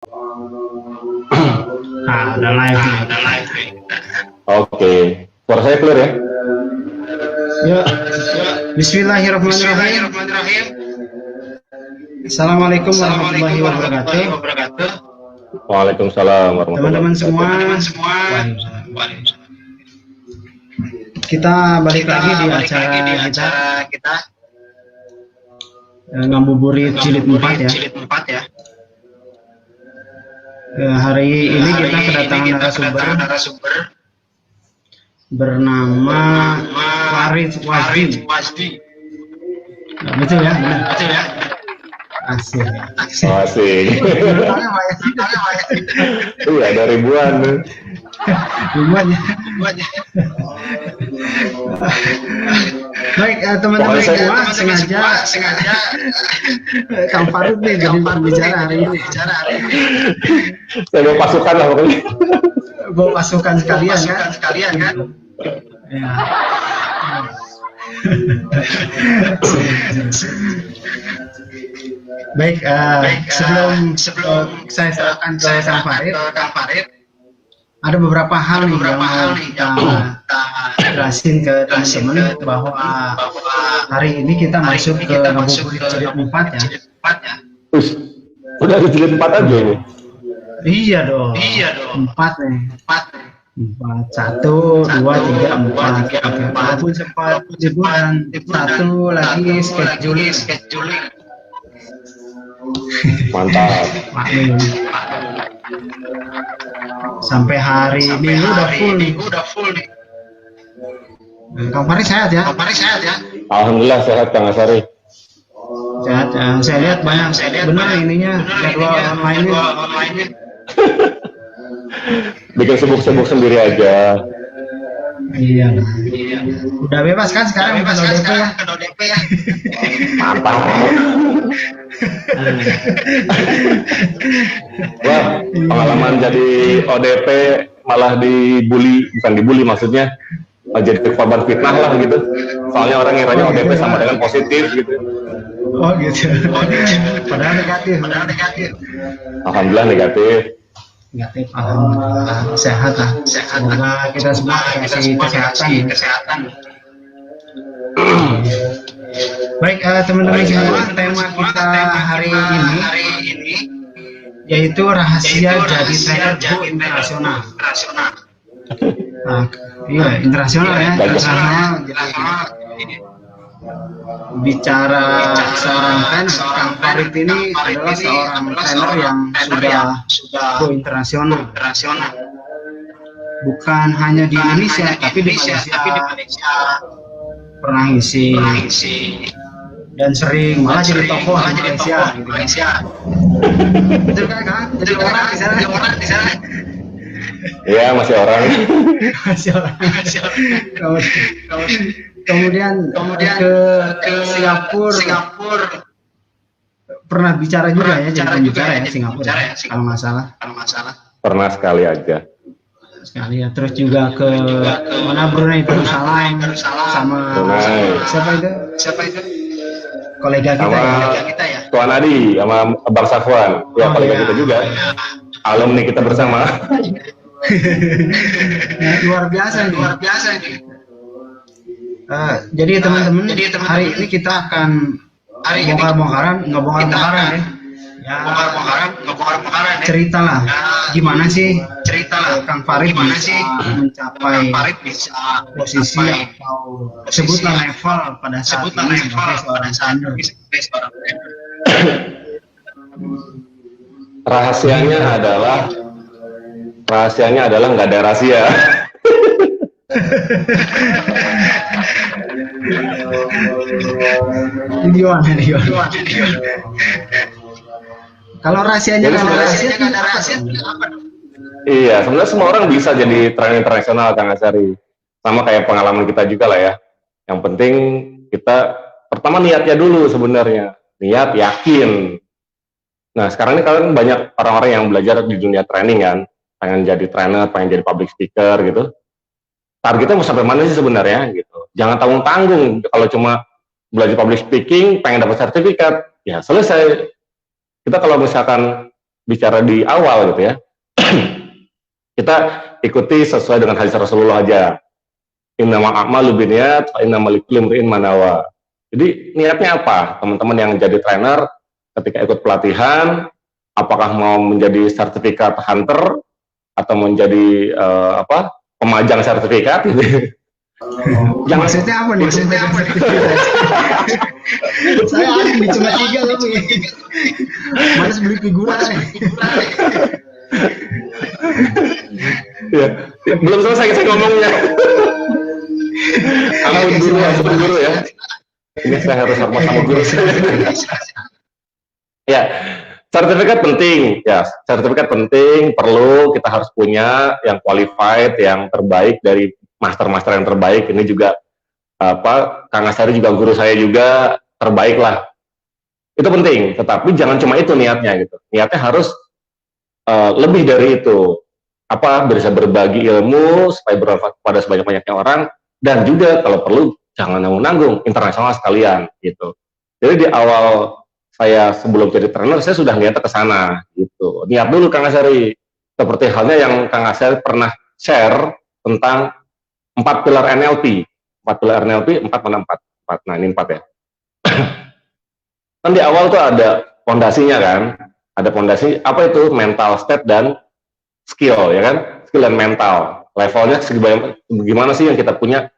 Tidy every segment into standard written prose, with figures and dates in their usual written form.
Nah, udah live nih. Oke, suara saya clear ya? Yuk, Bismillahirrahmanirrahim. Assalamualaikum warahmatullahi wabarakatuh. Waalaikumsalam warahmatullahi Teman-teman semua. Kita balik lagi di acara kita ngabuburit jilid 4 ya. Hari ini kita kedatangan narasumber bernama Farid Wasdi. Betul ya? Asik. Iya, ada ribuan. Baik, teman-teman semua, sengaja Kang Farid nih jadi pembicara hari ini. Saya mau pasukan lah pokoknya. Bawa pasukan sekalian kan? Ya. Baik, sebelum saya serahkan ke Kang Farid, ada beberapa hal nih yang mau kita jelasin ke teman-teman bahwa hari ini kita masuk ke ngabuburit jilid 4 ya. Udah ada jilid 4 aja ini. Iya dong. 4 nih. 4, 1, 2, 3, 4. Walaupun sempat jebol dan satu lagi scheduling. Mantap. Sampai hari Minggu udah full nih. Kang Farid sehat ya? Alhamdulillah sehat Kang Asari. Sehat. Saya lihat banyak benar ininya jadwal online-nya. Bikin sibuk-sibuk sendiri aja. Iya. Udah bebas kan sekarang bukan ODP ya? Mantap. Wah, pengalaman jadi ODP malah bukan dibully maksudnya, jadi korban fitnah lah gitu. Soalnya orang ngiranya ODP sama dengan positif gitu. Oh gitu. Padahal negatif. Alhamdulillah negatif. Alhamdulillah sehat lah. Semoga kita semua dikasih kesehatan. Baik, teman-teman semua, tema kita hari ini yaitu rahasia jadi trainer go internasional. Iya, internasional ya. Jadi bicara seorang trainer, Kang Farid ini adalah seorang trainer yang sudah go internasional. Bukan hanya di Indonesia, tapi di Malaysia pernah ngisi dan sering malah jadi tokoh di Malaysia. Betul kan Kang? Jadi orang di sana. Iya, masih orang. Kemudian ke Singapura pernah bicara juga ya, jadi Singapura ya, kalau nggak salah. Pernah sekali aja. Ya. Terus juga ke mana, Brunei Darussalam sama siapa itu kolega kita ya. Tuan Adi sama Bang Safwan, ya kolega kita juga. Alumni kita bersama. Luar biasa ini. Jadi teman-teman, hari ini kita akan bongkar-bongkaran ya. Cerita lah, gimana sih Kang Farid mencapai posisi atau sebutlah level pada saat ini sebagai seorang trainer. Rahasianya adalah nggak ada rahasia. Gimana? Kalau rahasianya nggak ada rahasia, apa dong? Iya, sebenarnya semua orang bisa jadi trainer internasional, Kang Asari. Sama kayak pengalaman kita juga lah ya. Yang penting kita pertama niatnya dulu sebenarnya. Niat, yakin. Nah, sekarang ini kalian banyak orang-orang yang belajar di dunia training kan. Pengen jadi trainer, pengen jadi public speaker gitu. Targetnya mau sampai mana sih sebenarnya gitu. Jangan tanggung-tanggung. Kalau cuma belajar public speaking, pengen dapat sertifikat, ya selesai. Kita kalau misalkan bicara di awal gitu ya, kita ikuti sesuai dengan hadis Rasulullah aja. Innamal a'malu binniyat wa innamal likulli imri'in ma nawa. Jadi niatnya apa? Teman-teman yang jadi trainer ketika ikut pelatihan, apakah mau menjadi sertifikat hunter atau menjadi pemajang sertifikat gitu. Maksudnya apa nih? Saya ahli cuma 3 tapi malas beli figuran. Ya, belum selesai saya ngomongnya. Ampun guru ya. Ini saya harus hormat sama guru. Ya, sertifikat penting. Ya, sertifikat penting, perlu, kita harus punya yang qualified, yang terbaik dari master-master yang terbaik. Ini juga Kang Asari juga guru saya juga terbaik lah. Itu penting, tetapi jangan cuma itu niatnya gitu. Niatnya harus lebih dari itu. Bisa berbagi ilmu supaya bermanfaat kepada sebanyak-banyaknya orang, dan juga kalau perlu jangan nanggung-nanggung, internasional sekalian gitu. Jadi di awal saya sebelum jadi trainer, saya sudah niatnya ke sana gitu. Niat dulu Kang Asari. Seperti halnya yang Kang Asari pernah share tentang 4 pilar NLP. 4 pilar NLP, 4 mana 4? Nah, ini 4 ya. Kan di awal tuh ada fondasinya kan. Ada fondasi, apa itu? Mental state dan skill, ya kan? Skill dan mental. Levelnya gimana sih yang kita punya?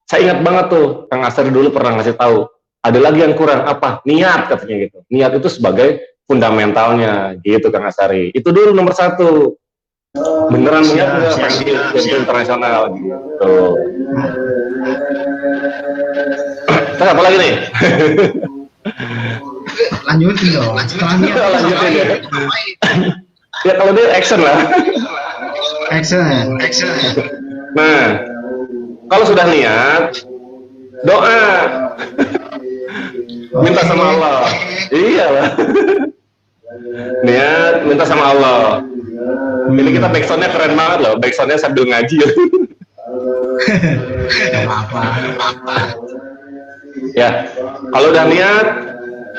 Saya ingat banget tuh, Kang Asari dulu pernah ngasih tahu. Ada lagi yang kurang, apa? Niat, katanya gitu. Niat itu sebagai fundamentalnya, gitu Kang Asari. Itu dulu nomor 1. Beneran niat nggak panggil ke internasional, gitu. Terus apa lagi nih? Lanjutin dong. Lanjutin ya. Ya kalau dia action lah. Action. Nah, kalau sudah niat, doa, minta sama Allah. Iya lah. Niat, minta sama Allah. Ini kita backsoundnya keren banget loh. Backsoundnya sambil ngaji. Ya, kalau udah niat,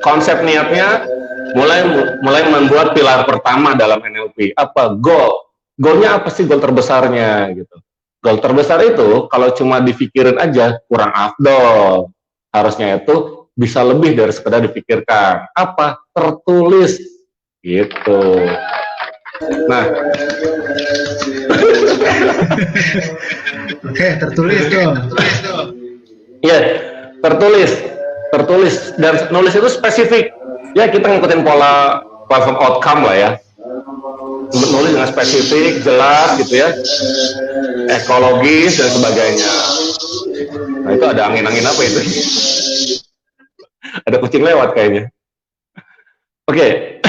konsep niatnya mulai membuat pilar pertama dalam NLP. Apa? Goal. Goalnya apa sih goal terbesarnya gitu. Goal terbesar itu kalau cuma dipikirin aja kurang afdol. Harusnya itu bisa lebih dari sekedar dipikirkan. Apa? Tertulis gitu. Nah, oke, tertulis dong. Iya, tertulis dan nulis itu spesifik. Ya kita ngikutin pola platform outcome lah ya. Nulis dengan spesifik, jelas gitu ya, ekologis dan sebagainya. Nah itu ada angin-angin apa itu? Ada kucing lewat kayaknya. Oke.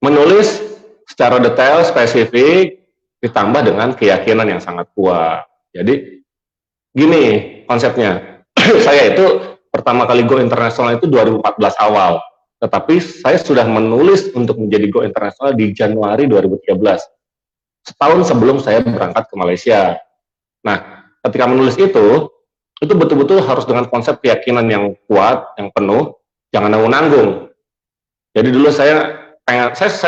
Menulis secara detail, spesifik, ditambah dengan keyakinan yang sangat kuat. Jadi gini konsepnya. Saya itu pertama kali go internasional itu 2014 awal. Tetapi saya sudah menulis untuk menjadi go internasional di Januari 2013. Setahun sebelum saya berangkat ke Malaysia. Nah, ketika menulis itu betul-betul harus dengan konsep keyakinan yang kuat, yang penuh, jangan nanggung-nanggung. Jadi dulu saya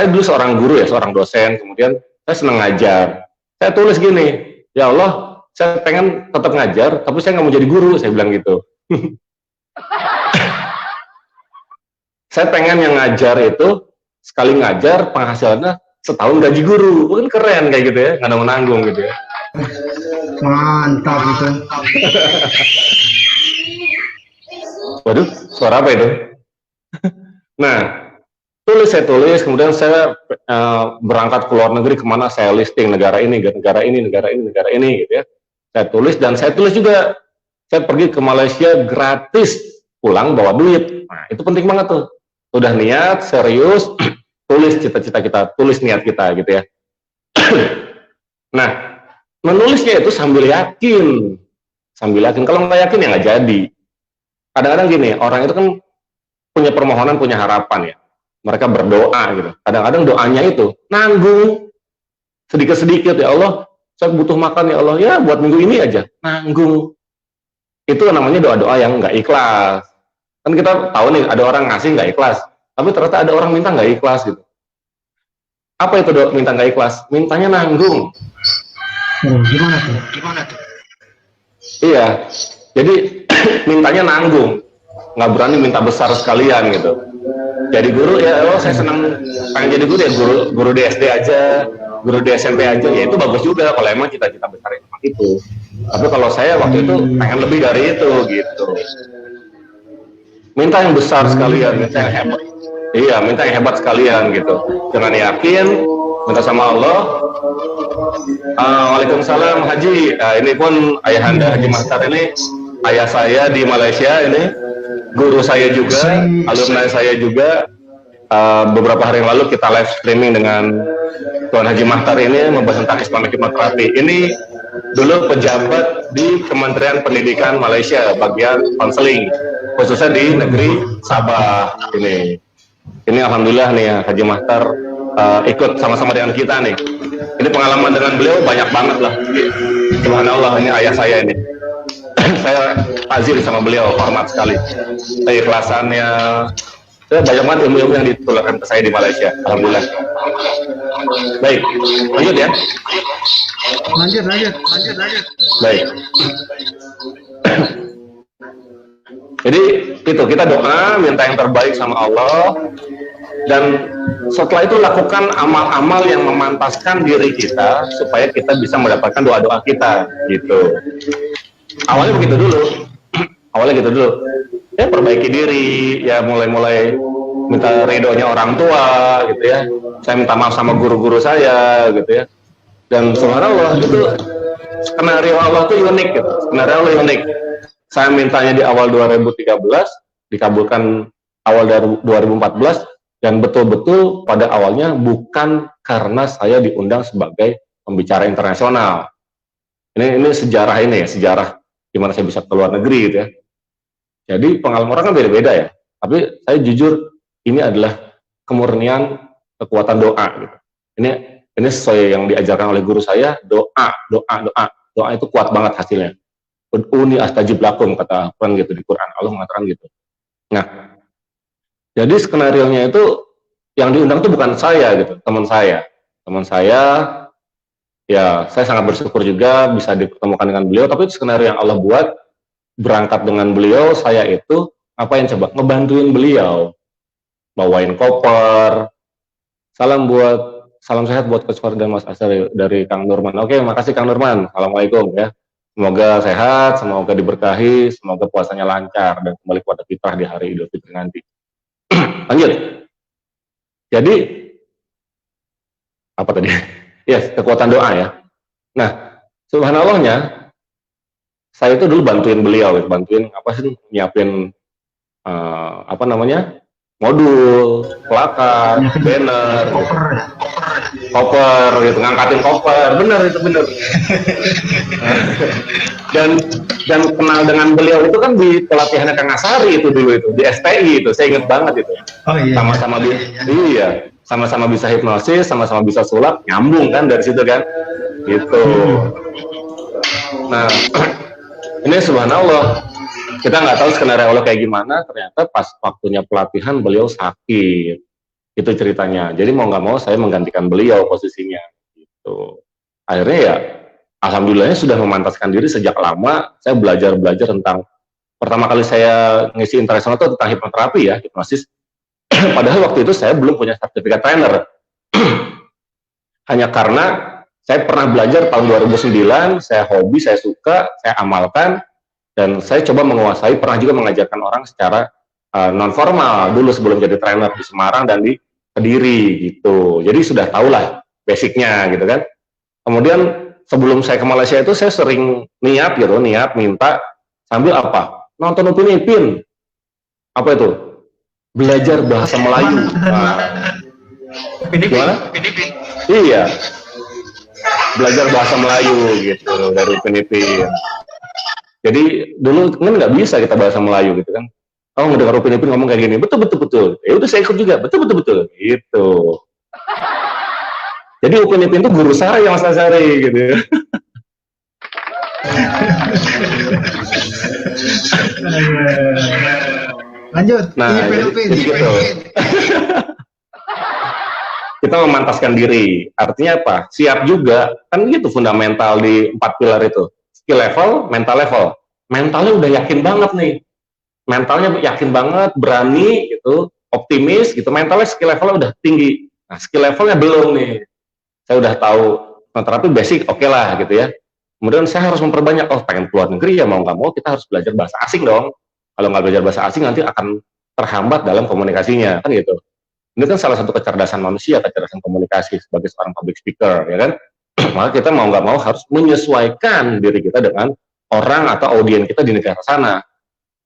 dulu seorang guru ya, seorang dosen, kemudian saya senang ngajar. Saya tulis gini, ya Allah, saya pengen tetap ngajar, tapi saya nggak mau jadi guru, saya bilang gitu. Saya pengen yang ngajar itu, sekali ngajar, penghasilannya setahun gaji guru. Mungkin keren kayak gitu ya, nggak nanggung gitu ya. Mantap itu. Waduh, suara apa itu? Nah, saya tulis, kemudian saya berangkat ke luar negeri, kemana saya listing negara ini gitu ya. Saya tulis, dan saya tulis juga, saya pergi ke Malaysia gratis, pulang bawa duit. Nah, itu penting banget tuh. Udah niat, serius, tulis cita-cita kita, tulis niat kita gitu ya. Nah, menulisnya itu sambil yakin. Kalau nggak yakin ya nggak jadi. Kadang-kadang gini, orang itu kan punya permohonan, punya harapan ya. Mereka berdoa gitu. Kadang-kadang doanya itu nanggung. Sedikit-sedikit, ya Allah, saya butuh makan ya Allah. Ya buat minggu ini aja, nanggung. Itu namanya doa-doa yang nggak ikhlas. Kan kita tahu nih, ada orang ngasih nggak ikhlas. Tapi ternyata ada orang minta nggak ikhlas gitu. Apa itu Dok? Minta nggak ikhlas? Mintanya nanggung. Gimana tuh? Iya, jadi mintanya nanggung, nggak berani minta besar sekalian gitu. Jadi guru ya, saya senang pengen jadi guru ya, guru di SD aja, guru di SMP aja, ya itu bagus juga kalau emang cita-cita besar emang itu. Tapi kalau saya waktu itu pengen lebih dari itu gitu. Minta yang besar sekalian, minta yang hebat. Iya, minta yang hebat sekalian gitu. Dengan yakin, minta sama Allah. Waalaikumsalam Haji. Ini pun ayahanda Haji Mahtar ini ayah saya di Malaysia ini, guru saya juga, alumni saya juga. Beberapa hari yang lalu kita live streaming dengan Tuan Haji Mahtar ini membahas tentang Islamic Hypnotherapy. Ini dulu pejabat di Kementerian Pendidikan Malaysia bagian konseling, khususnya di negeri Sabah ini. Ini alhamdulillah nih ya, Haji Mahtar ikut sama-sama dengan kita nih. Ini pengalaman dengan beliau banyak banget lah. Subhanallah, ini ayah saya ini. Saya azir sama beliau, hormat sekali. Keikhlasannya, banyak banget ilmu-ilmu yang ditularkan ke saya di Malaysia. Alhamdulillah. Baik, lanjut ya. Lanjut. Baik. Jadi itu kita doa, minta yang terbaik sama Allah, dan setelah itu lakukan amal-amal yang memantaskan diri kita supaya kita bisa mendapatkan doa-doa kita gitu. Awalnya begitu dulu. Ya perbaiki diri, ya mulai minta ridhonya orang tua gitu ya. Saya minta maaf sama guru-guru saya gitu ya. Dan subhanallah itu skenario Allah itu unik gitu. Skenario Allah unik. Saya mintanya di awal 2013, dikabulkan awal dari 2014, dan betul-betul pada awalnya bukan karena saya diundang sebagai pembicara internasional. Ini sejarah ini ya, sejarah gimana saya bisa ke luar negeri gitu ya. Jadi pengalaman orang kan beda-beda ya. Tapi saya jujur, ini adalah kemurnian kekuatan doa gitu. Ini sesuai yang diajarkan oleh guru saya, doa itu kuat banget hasilnya. Ud'uni astajib lakum, kata Quran gitu di Quran, Allah mengatakan gitu. Nah, jadi skenarionya itu yang diundang itu bukan saya gitu, teman saya ya, saya sangat bersyukur juga bisa dipertemukan dengan beliau. Tapi skenario yang Allah buat, berangkat dengan beliau, saya itu ngapain coba? Ngebantuin beliau, bawain koper. Salam sehat buat Coach Far dan Mas Asar dari Kang Nurman. Oke, makasih Kang Nurman. Assalamualaikum ya. Semoga sehat, semoga diberkahi, semoga puasanya lancar dan kembali kepada fitrah di hari Idul Fitri nanti. Lanjut. Jadi apa tadi? Yes, kekuatan doa ya. Nah, subhanallahnya, saya itu dulu bantuin beliau, bantuin apa sih, nyiapin modul, plakat, banner, koper gitu, ngangkatin koper, bener. dan kenal dengan beliau itu kan di pelatihannya Kang Asari itu dulu itu, di STI itu, saya inget banget itu. Oh iya. Sama-sama bisa hipnosis, sama-sama bisa sulap, nyambung kan dari situ kan, gitu. Nah, ini subhanallah, kita nggak tahu skenario Allah kayak gimana. Ternyata pas waktunya pelatihan beliau sakit, itu ceritanya. Jadi mau nggak mau saya menggantikan beliau posisinya gitu. Akhirnya ya alhamdulillahnya sudah memantaskan diri sejak lama. Saya belajar tentang, pertama kali saya ngisi internasional itu tentang hipnoterapi ya, hipnosis. Padahal waktu itu saya belum punya sertifikat trainer. Hanya karena saya pernah belajar tahun 2009, saya hobi, saya suka, saya amalkan, dan saya coba menguasai, pernah juga mengajarkan orang secara non formal dulu sebelum jadi trainer di Semarang dan di Kediri gitu. Jadi sudah tahulah basicnya gitu kan. Kemudian sebelum saya ke Malaysia itu saya sering niat minta sambil apa? Nonton Upin Ipin. Apa itu? Belajar bahasa Melayu. Gimana? Iya. Belajar bahasa Melayu gitu dari Upin Ipin. Jadi dulu kan nggak bisa kita bahasa Melayu gitu kan. Oh, mendengar Upin Ipin ngomong kayak gini, betul. Ya udah saya ikut juga, betul gitu. Jadi Upin Ipin itu guru saya Mas Asari gitu. Lanjut. Nah, gitu. kita memantaskan diri. Artinya apa? Siap juga, kan gitu fundamental di 4 pilar itu. Skill level, mental level. Mentalnya udah yakin banget nih. Mentalnya yakin banget, berani gitu, optimis gitu. Mentalnya skill levelnya udah tinggi. Nah, skill levelnya belum nih. Saya udah tahu, nah, terapi basic oke lah gitu ya. Kemudian saya harus memperbanyak, oh pengen keluar negeri ya mau nggak mau kita harus belajar bahasa asing dong. Kalau nggak belajar bahasa asing nanti akan terhambat dalam komunikasinya, kan gitu. Ini kan salah satu kecerdasan manusia, kecerdasan komunikasi sebagai seorang public speaker, ya kan? Maka kita mau nggak mau harus menyesuaikan diri kita dengan orang atau audiens kita di negara sana.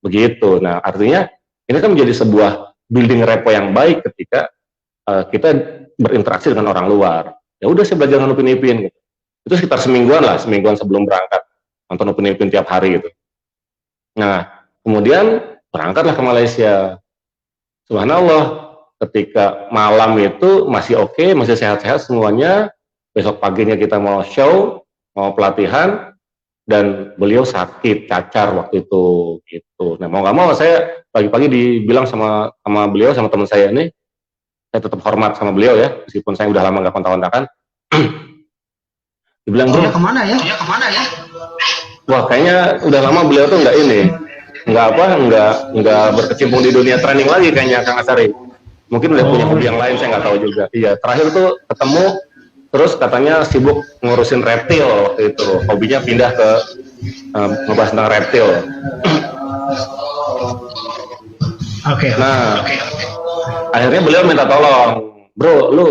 Begitu. Nah, artinya ini kan menjadi sebuah building rapport yang baik ketika kita berinteraksi dengan orang luar. Ya udah saya belajar dengan Upin Ipin gitu. Itu sekitar semingguan sebelum berangkat nonton Upin Ipin tiap hari gitu. Nah, kemudian berangkatlah ke Malaysia. Subhanallah, ketika malam itu masih oke, masih sehat-sehat semuanya. Besok paginya kita mau show, mau pelatihan, dan beliau sakit, cacar waktu itu gitu. Nah, mau nggak mau saya pagi-pagi dibilang sama beliau, sama teman saya ini, saya tetap hormat sama beliau ya, meskipun saya udah lama nggak kontak-kontakan. Dibilang, bro, kemana ya? Wah, kayaknya udah lama beliau tuh nggak berkecimpung di dunia training lagi kayaknya, Kang Asari. Mungkin udah punya hobi yang lain, saya nggak tahu juga. Iya, terakhir tuh ketemu, terus katanya sibuk ngurusin reptil waktu itu. Hobinya pindah ke ngebahas tentang reptil. Nah, akhirnya beliau minta tolong, bro, lu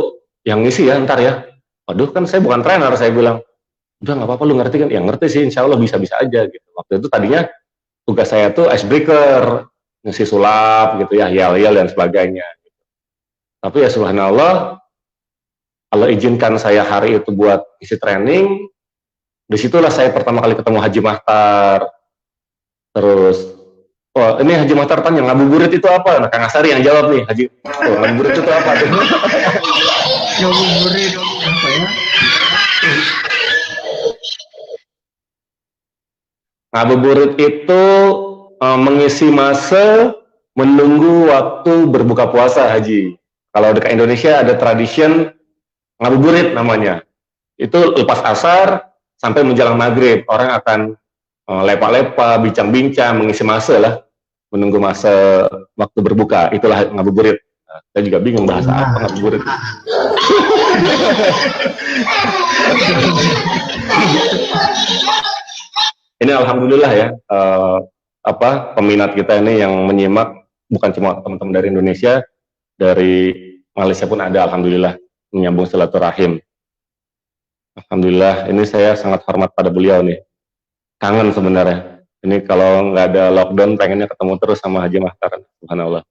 yang ngisi ya ntar ya. Waduh, kan saya bukan trainer, saya bilang. Udah nggak apa-apa, lu ngerti kan? Ya ngerti sih, insya Allah bisa-bisa aja gitu. Waktu itu tadinya tugas saya tuh icebreaker, ngisi sulap gitu ya, yel-yel dan sebagainya. Tapi ya subhanallah, Allah izinkan saya hari itu buat isi training. Disitulah saya pertama kali ketemu Haji Mahtar. Terus, oh ini Haji Mahtar tanya, ngabuburit itu apa? Nah, Kang Asari yang jawab nih, Haji, oh, ngabuburit itu apa? Ngabuburit apa ya? Ngabuburit itu mengisi masa menunggu waktu berbuka puasa, Haji. Kalau di Indonesia ada tradition ngabuburit namanya. Itu lepas asar sampai menjelang maghrib, orang akan lepa-lepa, bincang-bincang, mengisi masa lah, menunggu masa waktu berbuka. Itulah ngabuburit. Nah, saya juga bingung bahasa apa ngabuburit. Ini alhamdulillah ya, peminat kita ini yang menyimak bukan cuma teman-teman dari Indonesia, dari Malaysia pun ada, alhamdulillah, menyambung silaturahim. Alhamdulillah, ini saya sangat hormat pada beliau nih. Kangen sebenarnya. Ini kalau nggak ada lockdown, pengennya ketemu terus sama Haji Mahtar. Subhanallah.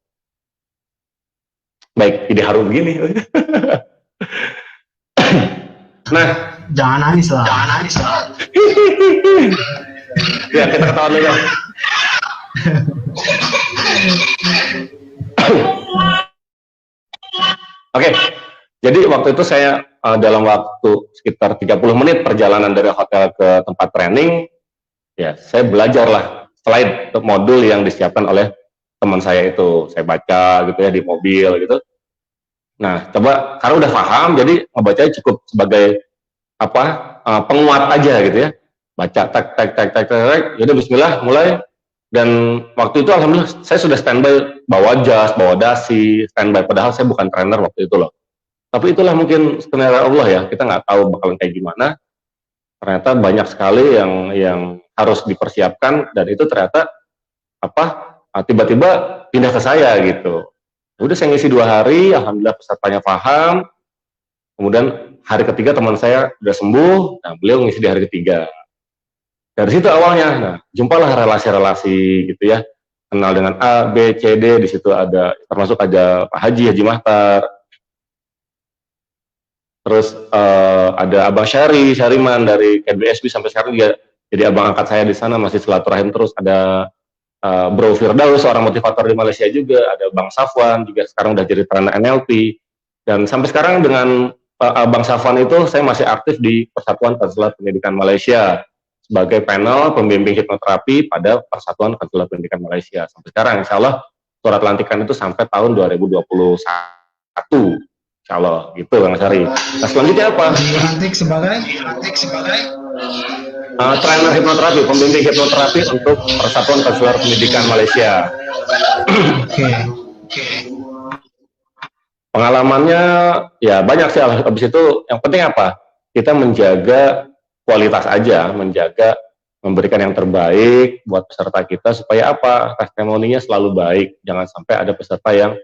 Baik, ide harum begini. Nah, jangan nangis lah. Ya, kita ketawa dulu. Oke, jadi waktu itu saya dalam waktu sekitar 30 menit perjalanan dari hotel ke tempat training, ya saya belajarlah slide modul yang disiapkan oleh teman saya itu. Saya baca gitu ya di mobil gitu. Nah, coba karena udah paham, jadi ngebacanya cukup sebagai penguat aja gitu ya. Baca tak, yaudah bismillah mulai. Dan waktu itu alhamdulillah saya sudah standby, bawa jas, bawa dasi, standby, padahal saya bukan trainer waktu itu loh. Tapi itulah mungkin skenario Allah ya, kita nggak tahu bakalan kayak gimana. Ternyata banyak sekali yang harus dipersiapkan, dan itu ternyata tiba-tiba pindah ke saya gitu. Udah saya ngisi 2 hari, alhamdulillah pesertanya paham. Kemudian hari ketiga teman saya udah sembuh, nah beliau ngisi di hari ketiga. Dari situ awalnya, nah jumpalah relasi-relasi gitu ya, kenal dengan A, B, C, D, di situ ada, termasuk ada Pak Haji Mahtar, terus ada Abang Syariman dari KBSB sampai sekarang dia jadi abang angkat saya di sana, masih silaturahim terus. Ada Bro Firdaus, seorang motivator di Malaysia juga, ada Bang Safwan juga sekarang udah jadi trainer NLP, dan sampai sekarang dengan Bang Safwan itu saya masih aktif di Persatuan Konselor Pendidikan Malaysia sebagai panel pembimbing hipnoterapi pada Persatuan Konselor Pendidikan Malaysia. Sampai sekarang insya Allah surat lantikan itu sampai tahun 2021. Kalau gitu Kang Sari. Nah selanjutnya apa? Dilantik sebagai Trainer hipnoterapi, pembimbing hipnoterapi untuk Persatuan Konselor Pendidikan Malaysia. Oke. Pengalamannya ya banyak sih. Habis itu yang penting apa? Kita menjaga kualitas aja, memberikan yang terbaik buat peserta kita supaya apa? Testimoninya selalu baik. Jangan sampai ada peserta yang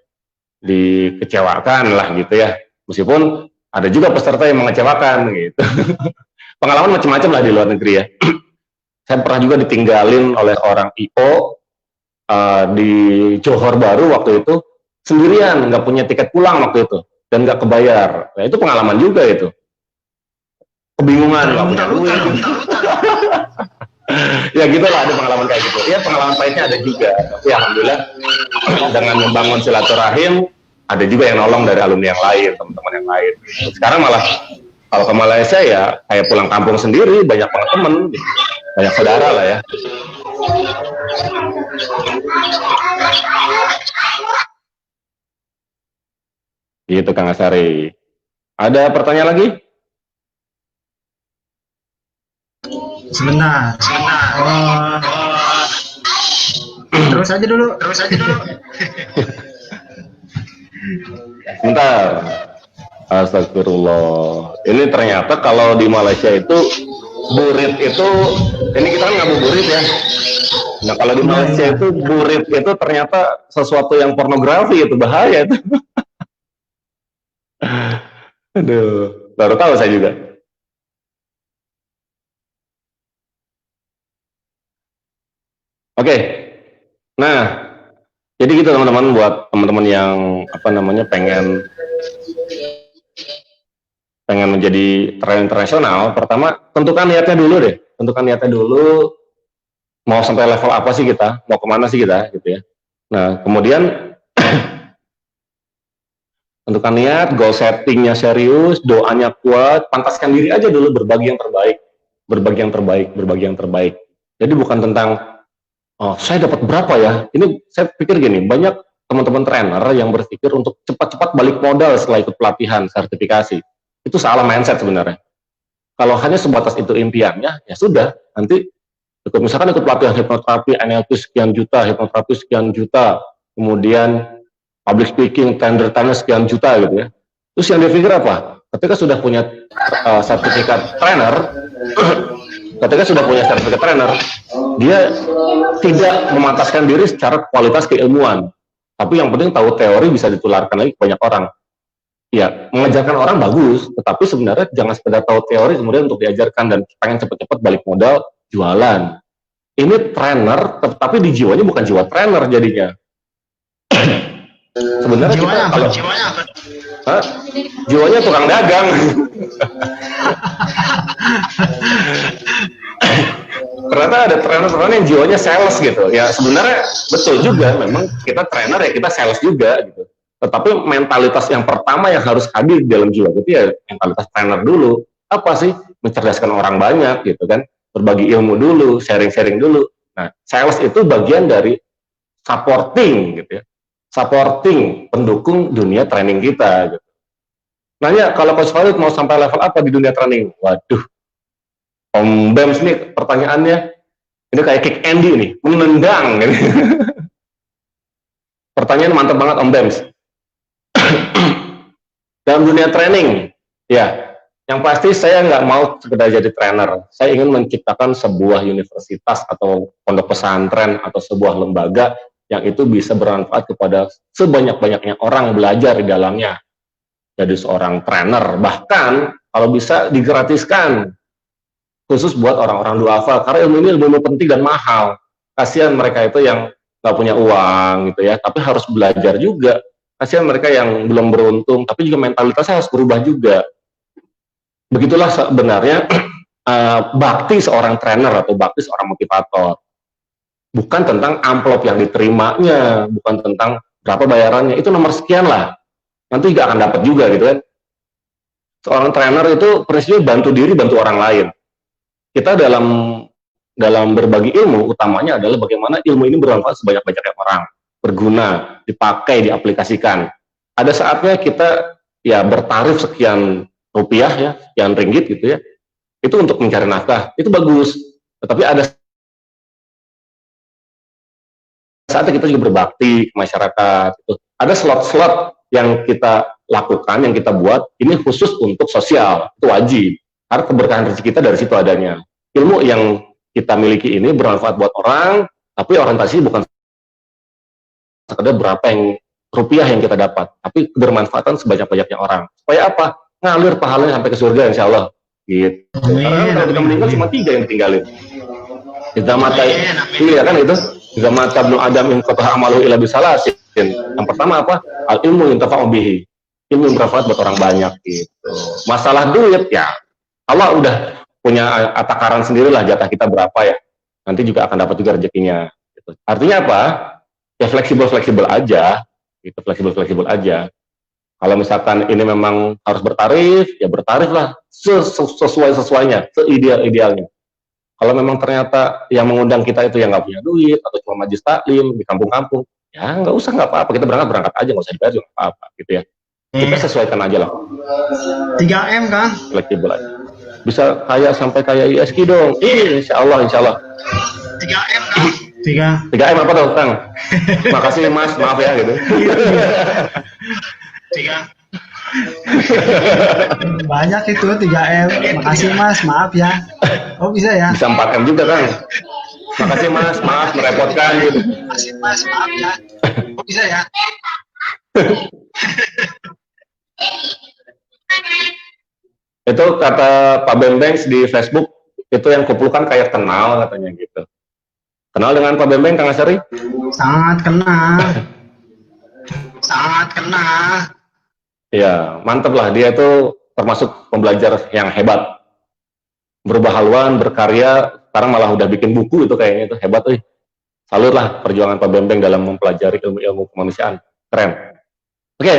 dikecewakan lah gitu ya. Meskipun ada juga peserta yang mengecewakan gitu. Pengalaman macam-macam lah di luar negeri ya. Saya pernah juga ditinggalin oleh orang IO di Johor Baru waktu itu sendirian, nggak punya tiket pulang waktu itu dan nggak kebayar. Nah itu pengalaman juga itu. Kebingungan, nggak punya duit. Ya gitulah, ada pengalaman kayak gitu. Ya pengalaman pahitnya ada juga. Tapi alhamdulillah dengan membangun silaturahim ada juga yang nolong dari alumni yang lain, teman-teman yang lain. Sekarang malah kalau ke Malaysia ya kayak pulang kampung sendiri, banyak banget temen, banyak saudara lah ya. Gitu Kang Asari. Ada pertanyaan lagi? Sebentar. Terus aja dulu. Sebentar. Astagfirullah. Ini ternyata kalau di Malaysia itu burit itu, ini kita kan ngabuburit ya. Nah kalau di Malaysia itu burit itu ternyata sesuatu yang pornografi, itu bahaya itu. Aduh, baru tahu saya juga. Oke. Nah, jadi gitu teman-teman, buat teman-teman yang pengen menjadi trainer internasional, pertama tentukan niatnya dulu deh. Tentukan niatnya dulu, mau sampai level apa sih kita, mau kemana sih kita, gitu ya. Nah, kemudian tentukan niat, goal settingnya serius, doanya kuat, pantaskan diri aja dulu, berbagi yang terbaik. Jadi bukan tentang, oh saya dapat berapa ya, ini saya pikir gini, banyak teman-teman trainer yang berpikir untuk cepat-cepat balik modal setelah ikut pelatihan, sertifikasi. Itu salah mindset sebenarnya. Kalau hanya sebatas itu impiannya, ya sudah, nanti misalkan ikut pelatihan hipnoterapi, NLP sekian juta, hipnoterapi sekian juta, kemudian public speaking, tender sekian juta gitu ya. Terus yang dia pikir apa? Ketika sudah punya sertifikat trainer, dia tidak memantaskan diri secara kualitas keilmuan. Tapi yang penting tahu teori bisa ditularkan lagi ke banyak orang. Ya, mengajarkan orang bagus, tetapi sebenarnya jangan sekedar tahu teori kemudian untuk diajarkan dan pengen cepat-cepat balik modal jualan. Ini trainer, tapi di jiwanya bukan jiwa trainer jadinya. Sebenarnya kita kalau jiwanya tukang dagang. Ternyata ada trainer yang jiwanya sales gitu. Ya sebenarnya betul juga, memang kita trainer ya kita sales juga gitu. Tetapi mentalitas yang pertama yang harus hadir di dalam jiwa itu ya mentalitas trainer dulu. Apa sih? Mencerdaskan orang banyak gitu kan. Berbagi ilmu dulu, sharing-sharing dulu. Nah, sales itu bagian dari supporting gitu ya. Supporting, pendukung dunia training kita gitu. Nanya, kalau Coach Farid mau sampai level apa di dunia training? Waduh, Om Bems nih pertanyaannya, ini kayak kick Andy nih, menendang gitu. Pertanyaan mantap banget Om Bems. Dalam dunia training, ya, yang pasti saya nggak mau sekedar jadi trainer. Saya ingin menciptakan sebuah universitas atau pondok pesantren atau sebuah lembaga yang itu bisa bermanfaat kepada sebanyak-banyaknya orang belajar di dalamnya. Jadi seorang trainer, bahkan kalau bisa digratiskan, khusus buat orang-orang duafa, karena ilmu ini ilmu penting dan mahal. Kasihan mereka itu yang nggak punya uang gitu ya, tapi harus belajar juga. Kasihan mereka yang belum beruntung, tapi juga mentalitasnya harus berubah juga. Begitulah sebenarnya bakti seorang trainer atau bakti seorang motivator. Bukan tentang amplop yang diterimanya, bukan tentang berapa bayarannya, itu nomor sekian lah. Nanti nggak akan dapat juga gitu kan. Seorang trainer itu prinsipnya bantu diri, bantu orang lain. Kita dalam berbagi ilmu, utamanya adalah bagaimana ilmu ini bermanfaat sebanyak-banyaknya orang, berguna, dipakai, diaplikasikan. Ada saatnya kita ya bertarif sekian rupiah ya, sekian ringgit gitu ya, itu untuk mencari nafkah, itu bagus. Tetapi ada saatnya kita juga berbakti ke masyarakat. Gitu. Ada slot-slot yang kita lakukan, yang kita buat, ini khusus untuk sosial, itu wajib. Karena keberkahan rezeki kita dari situ adanya. Ilmu yang kita miliki ini bermanfaat buat orang, tapi orientasi bukan sekedar berapa yang rupiah yang kita dapat, tapi bermanfaatan sebanyak-banyaknya orang. Supaya apa? Ngalir pahalanya sampai ke surga, insya Allah. Gitu. Karena kalau kita meninggal cuma 3 yang ditinggalin. Kita mata, iya kan itu. Kita mata ibnu Adam in qata'a amalu ila bisalasin. Yang pertama apa? Al ilmu yuntafa'u bihi. Ilmu yang bermanfaat buat orang banyak gitu. Masalah duit ya, Allah udah punya takaran sendirilah jatah kita berapa ya. Nanti juga akan dapat juga rezekinya. Gitu. Artinya apa? Ya fleksibel aja. Gitu, fleksibel aja. Kalau misalkan ini memang harus bertarif, ya bertarif lah sesuainya, seidealnya. Kalau memang ternyata yang mengundang kita itu yang nggak punya duit atau cuma majlis taklim di kampung-kampung, ya nggak usah, nggak apa-apa, kita berangkat aja, nggak usah dibayar juga nggak apa-apa gitu ya. Kita sesuaikan aja lah. 3M kan? Fleksibel aja. Bisa kayak sampai kayak ISG dong. Insya Allah. 3M kan? 3M apa tuh, Kang? Makasih Mas, maaf ya gitu. 3. Banyak itu 3M. Makasih Mas, maaf ya. Oh bisa ya? Bisa 4M juga Kang. Makasih Mas, maaf merepotkan gitu. Makasih Mas, maaf ya. Oh bisa ya? Itu kata Pak Bembeng di Facebook, itu yang kupelukan kayak kenal katanya gitu. Kenal dengan Pak Bembeng, Kang Asyari? Sangat kenal. Sangat kenal. Ya, mantep lah, dia itu termasuk pembelajar yang hebat. Berubah haluan, berkarya, sekarang malah udah bikin buku itu kayaknya, itu hebat tuh. Salut lah perjuangan Pak Bembeng dalam mempelajari ilmu-ilmu kemanusiaan. Keren. Oke.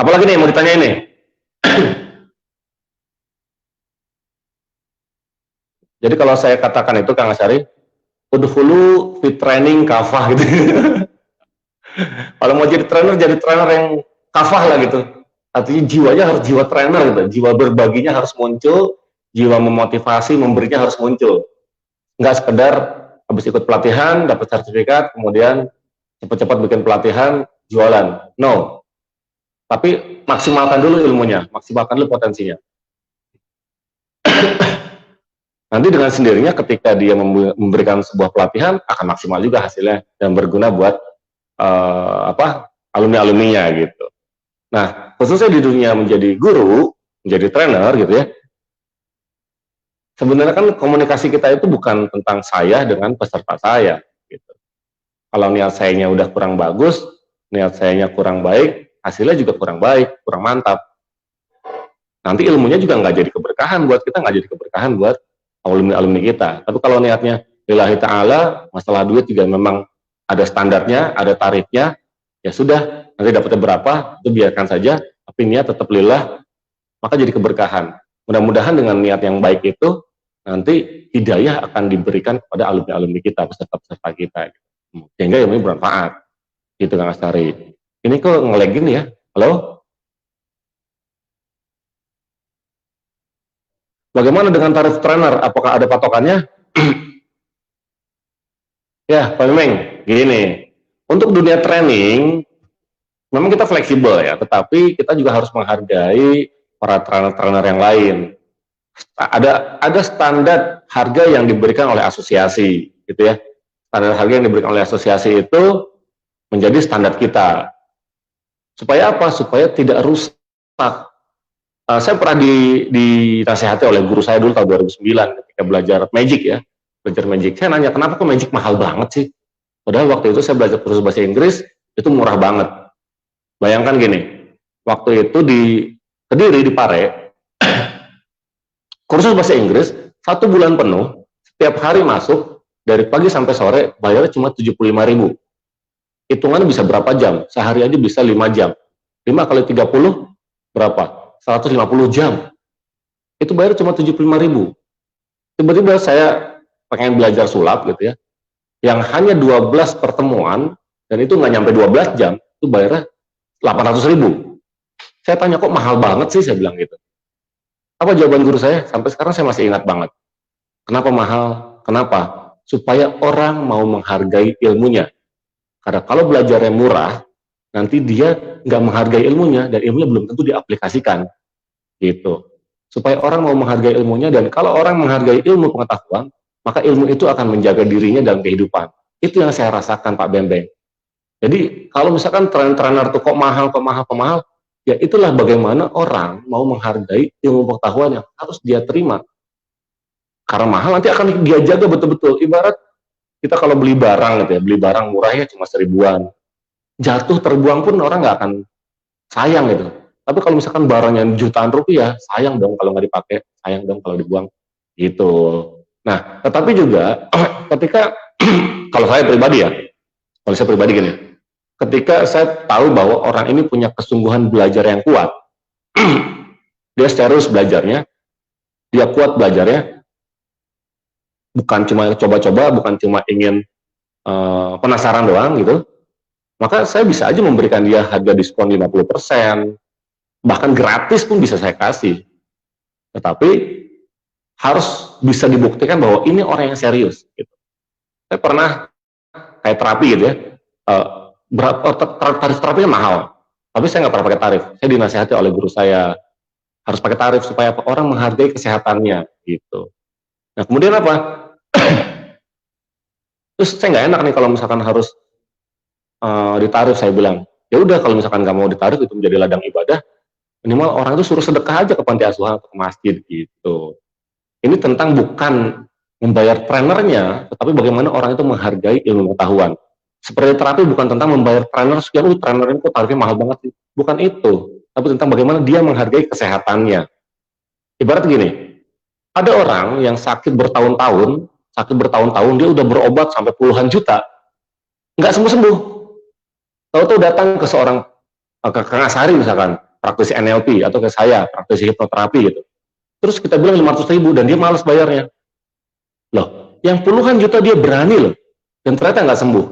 Apalagi nih mau ditanya ini? Jadi kalau saya katakan itu Kang Asyari, udhulu fit training kafah gitu. Kalau mau jadi trainer yang kafah lah gitu. Artinya jiwanya harus jiwa trainer gitu. Jiwa berbaginya harus muncul, jiwa memotivasi, memberinya harus muncul. Nggak sekedar habis ikut pelatihan, dapat sertifikat, kemudian cepat-cepat bikin pelatihan, jualan. No. Tapi maksimalkan dulu ilmunya, maksimalkan dulu potensinya. Nanti dengan sendirinya ketika dia memberikan sebuah pelatihan, akan maksimal juga hasilnya dan berguna buat alumni-alumninya gitu. Nah, khususnya di dunia menjadi guru, menjadi trainer gitu ya. Sebenarnya kan komunikasi kita itu bukan tentang saya dengan peserta saya gitu. Kalau niat sayanya udah kurang bagus, niat sayanya kurang baik, hasilnya juga kurang baik, kurang mantap. Nanti ilmunya juga nggak jadi keberkahan buat kita, nggak jadi keberkahan buat alumni-alumni kita. Tapi kalau niatnya lillahi ta'ala, masalah duit juga memang ada standarnya, ada tarifnya, ya sudah, nanti dapatnya berapa, itu biarkan saja, tapi niat tetap lillah, maka jadi keberkahan. Mudah-mudahan dengan niat yang baik itu, nanti hidayah akan diberikan kepada alumni-alumni kita, peserta-peserta kita. Sehingga ilmunya bermanfaat. Gitu Kang Astari. Ini kok nge-lag gini ya? Halo? Bagaimana dengan tarif trainer? Apakah ada patokannya? Ya, Pak Memeng, gini. Untuk dunia training, memang kita fleksibel ya, tetapi kita juga harus menghargai para trainer-trainer yang lain. Ada standar harga yang diberikan oleh asosiasi, gitu ya. Standar harga yang diberikan oleh asosiasi itu menjadi standar kita. Supaya apa? Supaya tidak rusak. Saya pernah dinasihati oleh guru saya dulu tahun 2009 ketika belajar magic ya. Belajar magic. Saya nanya, kenapa kok magic mahal banget sih? Padahal waktu itu saya belajar kursus bahasa Inggris, itu murah banget. Bayangkan gini, waktu itu di Kediri, di Pare, kursus bahasa Inggris, 1 bulan penuh, setiap hari masuk, dari pagi sampai sore, bayarnya cuma 75.000. Hitungannya bisa berapa jam? Sehari aja bisa 5 jam. 5 kali 30, berapa? 150 jam. Itu bayar cuma 75.000. Tiba-tiba saya pengen belajar sulap gitu ya, yang hanya 12 pertemuan, dan itu nggak nyampe 12 jam, itu bayarnya 800.000. Saya tanya, kok mahal banget sih, saya bilang gitu. Apa jawaban guru saya? Sampai sekarang saya masih ingat banget. Kenapa mahal? Kenapa? Supaya orang mau menghargai ilmunya. Karena kalau belajarnya murah, nanti dia nggak menghargai ilmunya, dan ilmunya belum tentu diaplikasikan. Gitu. Supaya orang mau menghargai ilmunya, dan kalau orang menghargai ilmu pengetahuan, maka ilmu itu akan menjaga dirinya dalam kehidupan. Itu yang saya rasakan, Pak Bembeng. Jadi kalau misalkan trainer itu kok mahal, ya itulah bagaimana orang mau menghargai ilmu pengetahuan yang harus dia terima. Karena mahal nanti akan dia jaga betul-betul. Ibarat kita kalau beli barang gitu ya, beli barang murahnya cuma 1.000-an, jatuh terbuang pun orang nggak akan sayang gitu. Tapi kalau misalkan barangnya jutaan rupiah, sayang dong kalau nggak dipakai, sayang dong kalau dibuang gitu. Nah, tetapi juga ketika kalau saya pribadi ya, kalau saya pribadi gini, ketika saya tahu bahwa orang ini punya kesungguhan belajar yang kuat, dia serius belajarnya, dia kuat belajarnya, bukan cuma coba-coba, bukan cuma ingin penasaran doang gitu, maka saya bisa aja memberikan dia harga diskon 50%, bahkan gratis pun bisa saya kasih. Tetapi harus bisa dibuktikan bahwa ini orang yang serius gitu. Saya pernah kayak terapi gitu ya, tarif terapinya mahal, tapi saya nggak pernah pakai tarif. Saya dinasihati oleh guru saya harus pakai tarif supaya orang menghargai kesehatannya gitu. Nah kemudian apa? Terus saya nggak enak nih kalau misalkan harus ditarif. Saya bilang, ya udah kalau misalkan nggak mau ditarif, itu menjadi ladang ibadah, minimal orang itu suruh sedekah aja ke panti asuhan atau ke masjid gitu. Ini tentang bukan membayar trainernya, tetapi bagaimana orang itu menghargai ilmu pengetahuan. Seperti terapi bukan tentang membayar trainer sekian, trainer ini kok tarifnya mahal banget sih. Bukan itu, tapi tentang bagaimana dia menghargai kesehatannya. Ibarat gini, ada orang yang sakit bertahun-tahun, dia udah berobat sampai puluhan juta, nggak sembuh-sembuh. Tahu-tahu datang ke seorang, ke Kang Asari misalkan, praktisi NLP, atau ke saya, praktisi hipnoterapi gitu. Terus kita bilang 500.000 dan dia malas bayarnya. Loh, yang puluhan juta dia berani loh, dan ternyata nggak sembuh.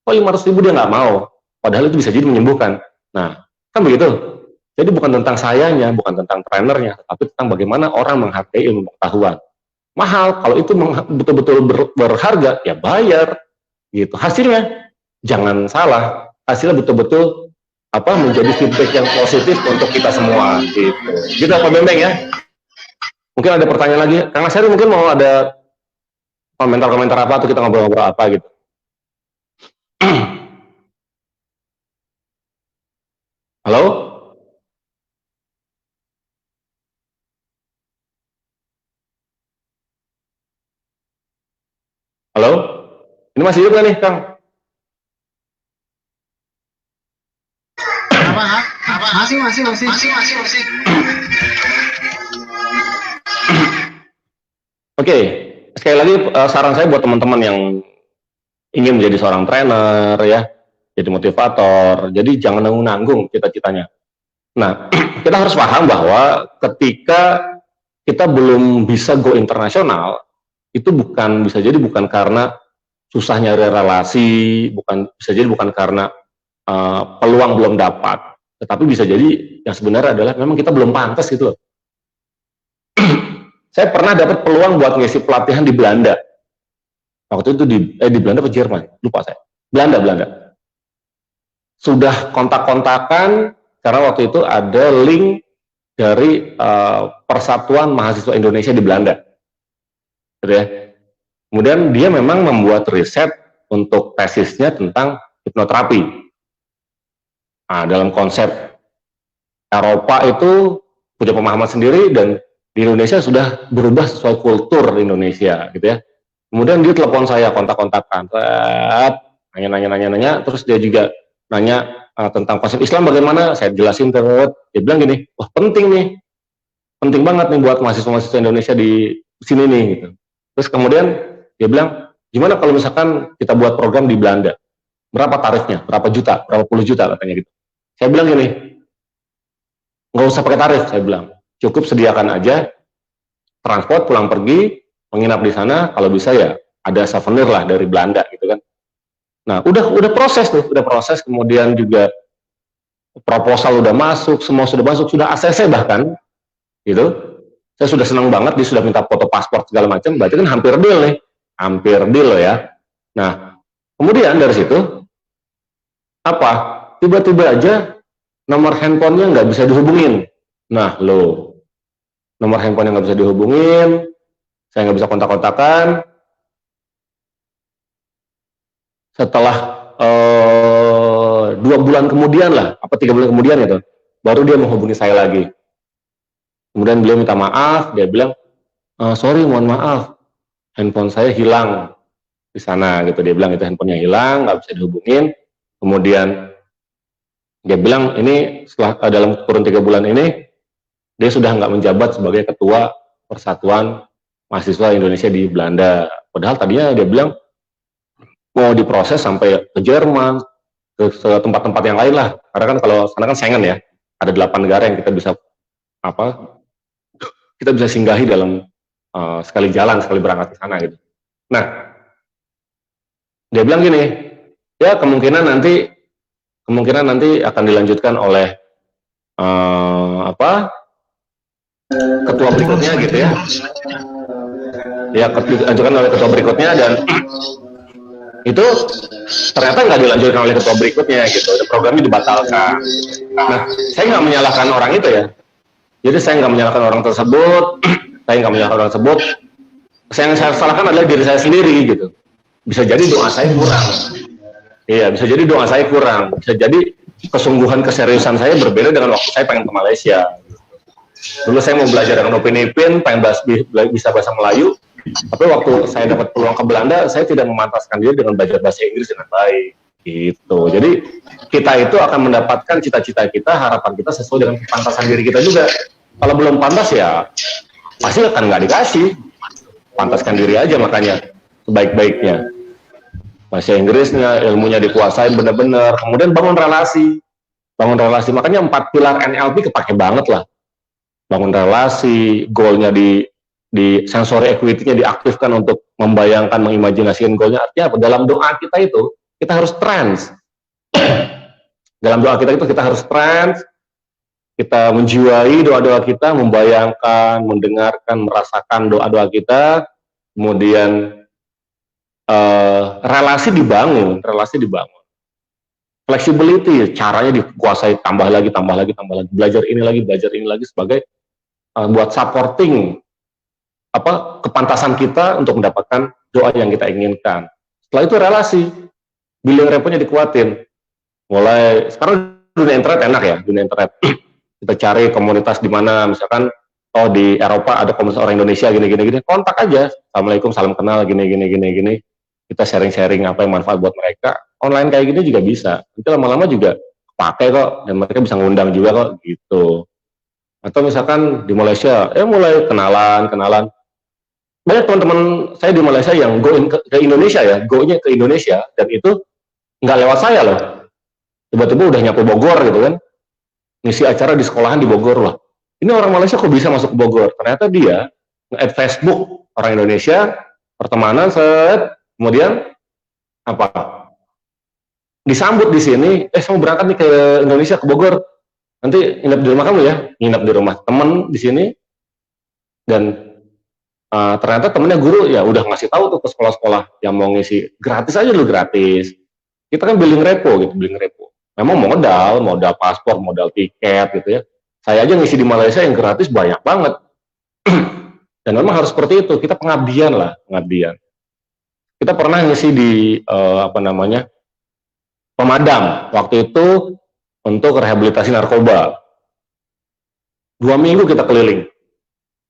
Kok 500.000 dia nggak mau? Padahal itu bisa jadi menyembuhkan. Nah, kan begitu. Jadi bukan tentang sayanya, bukan tentang trainernya, tapi tentang bagaimana orang menghargai ilmu pengetahuan. Mahal, kalau itu betul-betul berharga, ya bayar. Gitu. Hasilnya, jangan salah, hasilnya betul-betul menjadi feedback yang positif untuk kita semua. Gitu. Gitu Pak Bembeng ya. Mungkin ada pertanyaan lagi. Kang Asari mungkin mau ada komentar-komentar apa, atau kita ngobrol-ngobrol apa gitu. Halo? Halo? Ini masih hidup nih, Kang? Masih. Oke, sekali lagi saran saya buat teman-teman yang ingin menjadi seorang trainer ya, jadi motivator, jadi jangan nanggung-nanggung cita-citanya. Nah, kita harus paham bahwa ketika kita belum bisa go internasional, itu bisa jadi bukan karena susah nyari relasi, bisa jadi bukan karena peluang belum dapat, tetapi bisa jadi yang sebenarnya adalah memang kita belum pantas gitu loh. Saya pernah dapat peluang buat ngisi pelatihan di Belanda. Waktu itu di Belanda atau Jerman, lupa saya. Belanda. Sudah kontak-kontakan karena waktu itu ada link dari Persatuan Mahasiswa Indonesia di Belanda. Gitu ya. Kemudian dia memang membuat riset untuk tesisnya tentang hipnoterapi. Nah, dalam konsep Eropa itu punya pemahaman sendiri, dan di Indonesia sudah berubah sesuai kultur Indonesia, gitu ya. Kemudian dia telepon saya, kontak-kontakan, nanya, terus dia juga nanya tentang konsep Islam bagaimana, saya jelasin terus, dia bilang gini, wah penting banget nih buat mahasiswa-mahasiswa Indonesia di sini nih, gitu. Terus kemudian dia bilang, gimana kalau misalkan kita buat program di Belanda, berapa tarifnya, berapa puluh juta katanya gitu. Saya bilang gini, nggak usah pakai tarif, saya bilang, cukup sediakan aja transport pulang pergi, menginap di sana, kalau bisa ya ada souvenir lah dari Belanda gitu kan. Nah, udah proses, kemudian juga proposal udah masuk, semua sudah masuk, sudah ACC bahkan, gitu. Saya sudah senang banget, dia sudah minta foto paspor segala macam, berarti kan hampir deal nih, hampir deal loh ya. Nah, kemudian dari situ, apa? Tiba-tiba aja nomor handphonenya nggak bisa dihubungin. Nah, lo, nomor handphonenya nggak bisa dihubungin, saya nggak bisa kontak-kontakan. Setelah 2 bulan kemudian lah, apa 3 bulan kemudian itu, baru dia menghubungi saya lagi. Kemudian beliau minta maaf, dia bilang, sorry, mohon maaf, handphone saya hilang di sana gitu. Dia bilang itu handphonenya hilang, nggak bisa dihubungin. Kemudian dia bilang ini setelah dalam kurun 3 bulan ini dia sudah nggak menjabat sebagai ketua Persatuan Mahasiswa Indonesia di Belanda. Padahal tadinya dia bilang mau diproses sampai ke Jerman, ke tempat-tempat yang lain lah. Karena kan kalau sana kan Schengen ya, ada 8 negara yang kita bisa singgahi dalam sekali jalan, sekali berangkat ke sana gitu. Nah, dia bilang gini, ya kemungkinan nanti akan dilanjutkan oleh ketua berikutnya gitu ya. Ya, dilanjutkan oleh ketua berikutnya, dan itu ternyata nggak dilanjutkan oleh ketua berikutnya gitu. Programnya dibatalkan. Nah, saya nggak menyalahkan orang itu ya. Jadi saya nggak menyalahkan orang tersebut. Yang saya salahkan adalah diri saya sendiri gitu. Bisa jadi doa saya kurang. Iya, bisa jadi doa saya kurang. Bisa jadi kesungguhan, keseriusan saya berbeda dengan waktu saya pengen ke Malaysia. Dulu saya mau belajar dengan Upin Ipin, pengen bisa bahasa Melayu, tapi waktu saya dapat peluang ke Belanda, saya tidak memantaskan diri dengan belajar bahasa Inggris dengan baik. Gitu. Jadi kita itu akan mendapatkan cita-cita kita, harapan kita sesuai dengan kepantasan diri kita juga. Kalau belum pantas ya pasti akan nggak dikasih. Pantaskan diri aja makanya sebaik-baiknya. Bahasa Inggrisnya, ilmunya dikuasai benar-benar. Kemudian bangun relasi. Makanya 4 pilar NLP kepake banget lah. Bangun relasi, goalnya di sensory equity-nya diaktifkan untuk membayangkan, mengimajinasikan goalnya. Artinya apa? Dalam doa kita itu, kita harus trance. Dalam doa kita itu kita harus trance, kita menjiwai doa-doa kita, membayangkan, mendengarkan, merasakan doa-doa kita, kemudian relasi dibangun. Flexibility, caranya dikuasai, tambah lagi, belajar ini lagi sebagai buat supporting kepantasan kita untuk mendapatkan doa yang kita inginkan. Setelah itu relasi, billing rapport-nya dikuatin. Mulai sekarang dunia internet enak ya, dunia internet. Kita cari komunitas di mana, misalkan di Eropa ada komunitas orang Indonesia gini, kontak aja. Assalamualaikum, salam kenal, gini. Kita sharing-sharing apa yang manfaat buat mereka. Online kayak gini juga bisa. Nanti lama-lama juga pakai kok, dan mereka bisa ngundang juga kok gitu. Atau misalkan di Malaysia, mulai kenalan. Banyak teman-teman saya di Malaysia yang go ke Indonesia ya, go-nya ke Indonesia, dan itu nggak lewat saya loh. Tiba-tiba udah nyampe Bogor gitu kan, ngisi acara di sekolahan di Bogor lah. Ini orang Malaysia kok bisa masuk ke Bogor? Ternyata dia nge-add Facebook orang Indonesia, pertemanan, kemudian disambut di sini, saya mau berangkat nih ke Indonesia, ke Bogor, nanti nginep di rumah kamu ya, nginep di rumah temen di sini, dan ternyata temennya guru ya udah ngasih tahu tuh ke sekolah-sekolah yang mau ngisi gratis aja dulu, gratis. Kita kan billing repo. Memang modal paspor, modal tiket gitu ya. Saya aja ngisi di Malaysia yang gratis banyak banget. Dan memang harus seperti itu, kita pengabdian. Kita pernah ngisi di Pemadam waktu itu untuk rehabilitasi narkoba. 2 minggu kita keliling.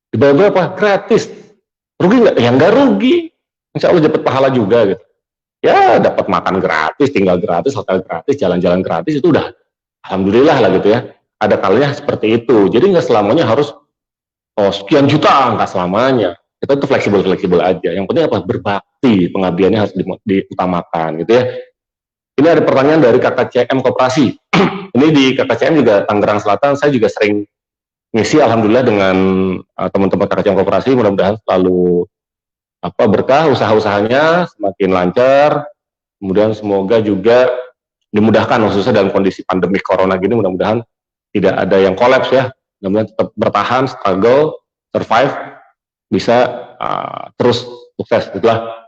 Dibayar berapa? Gratis. Rugi nggak? Ya nggak rugi. Insya Allah dapat pahala juga gitu. Ya dapat makan gratis, tinggal gratis, hotel gratis, jalan-jalan gratis, itu udah alhamdulillah lah gitu ya. Ada kalanya seperti itu. Jadi nggak selamanya harus sekian juta, nggak selamanya. Kita tuh fleksibel aja. Yang penting berbakti, pengabdiannya harus diutamakan gitu ya. Ini ada pertanyaan dari KKCM Koperasi. Ini di KKCM juga Tangerang Selatan, saya juga sering ngisi alhamdulillah dengan teman-teman KKCM Koperasi. Mudah-mudahan selalu berkah usaha-usahanya, semakin lancar. Kemudian semoga juga dimudahkan, khususnya dalam kondisi pandemi corona gini, mudah-mudahan tidak ada yang kolaps ya, mudah-mudahan tetap bertahan, struggle, survive, bisa terus sukses, itulah.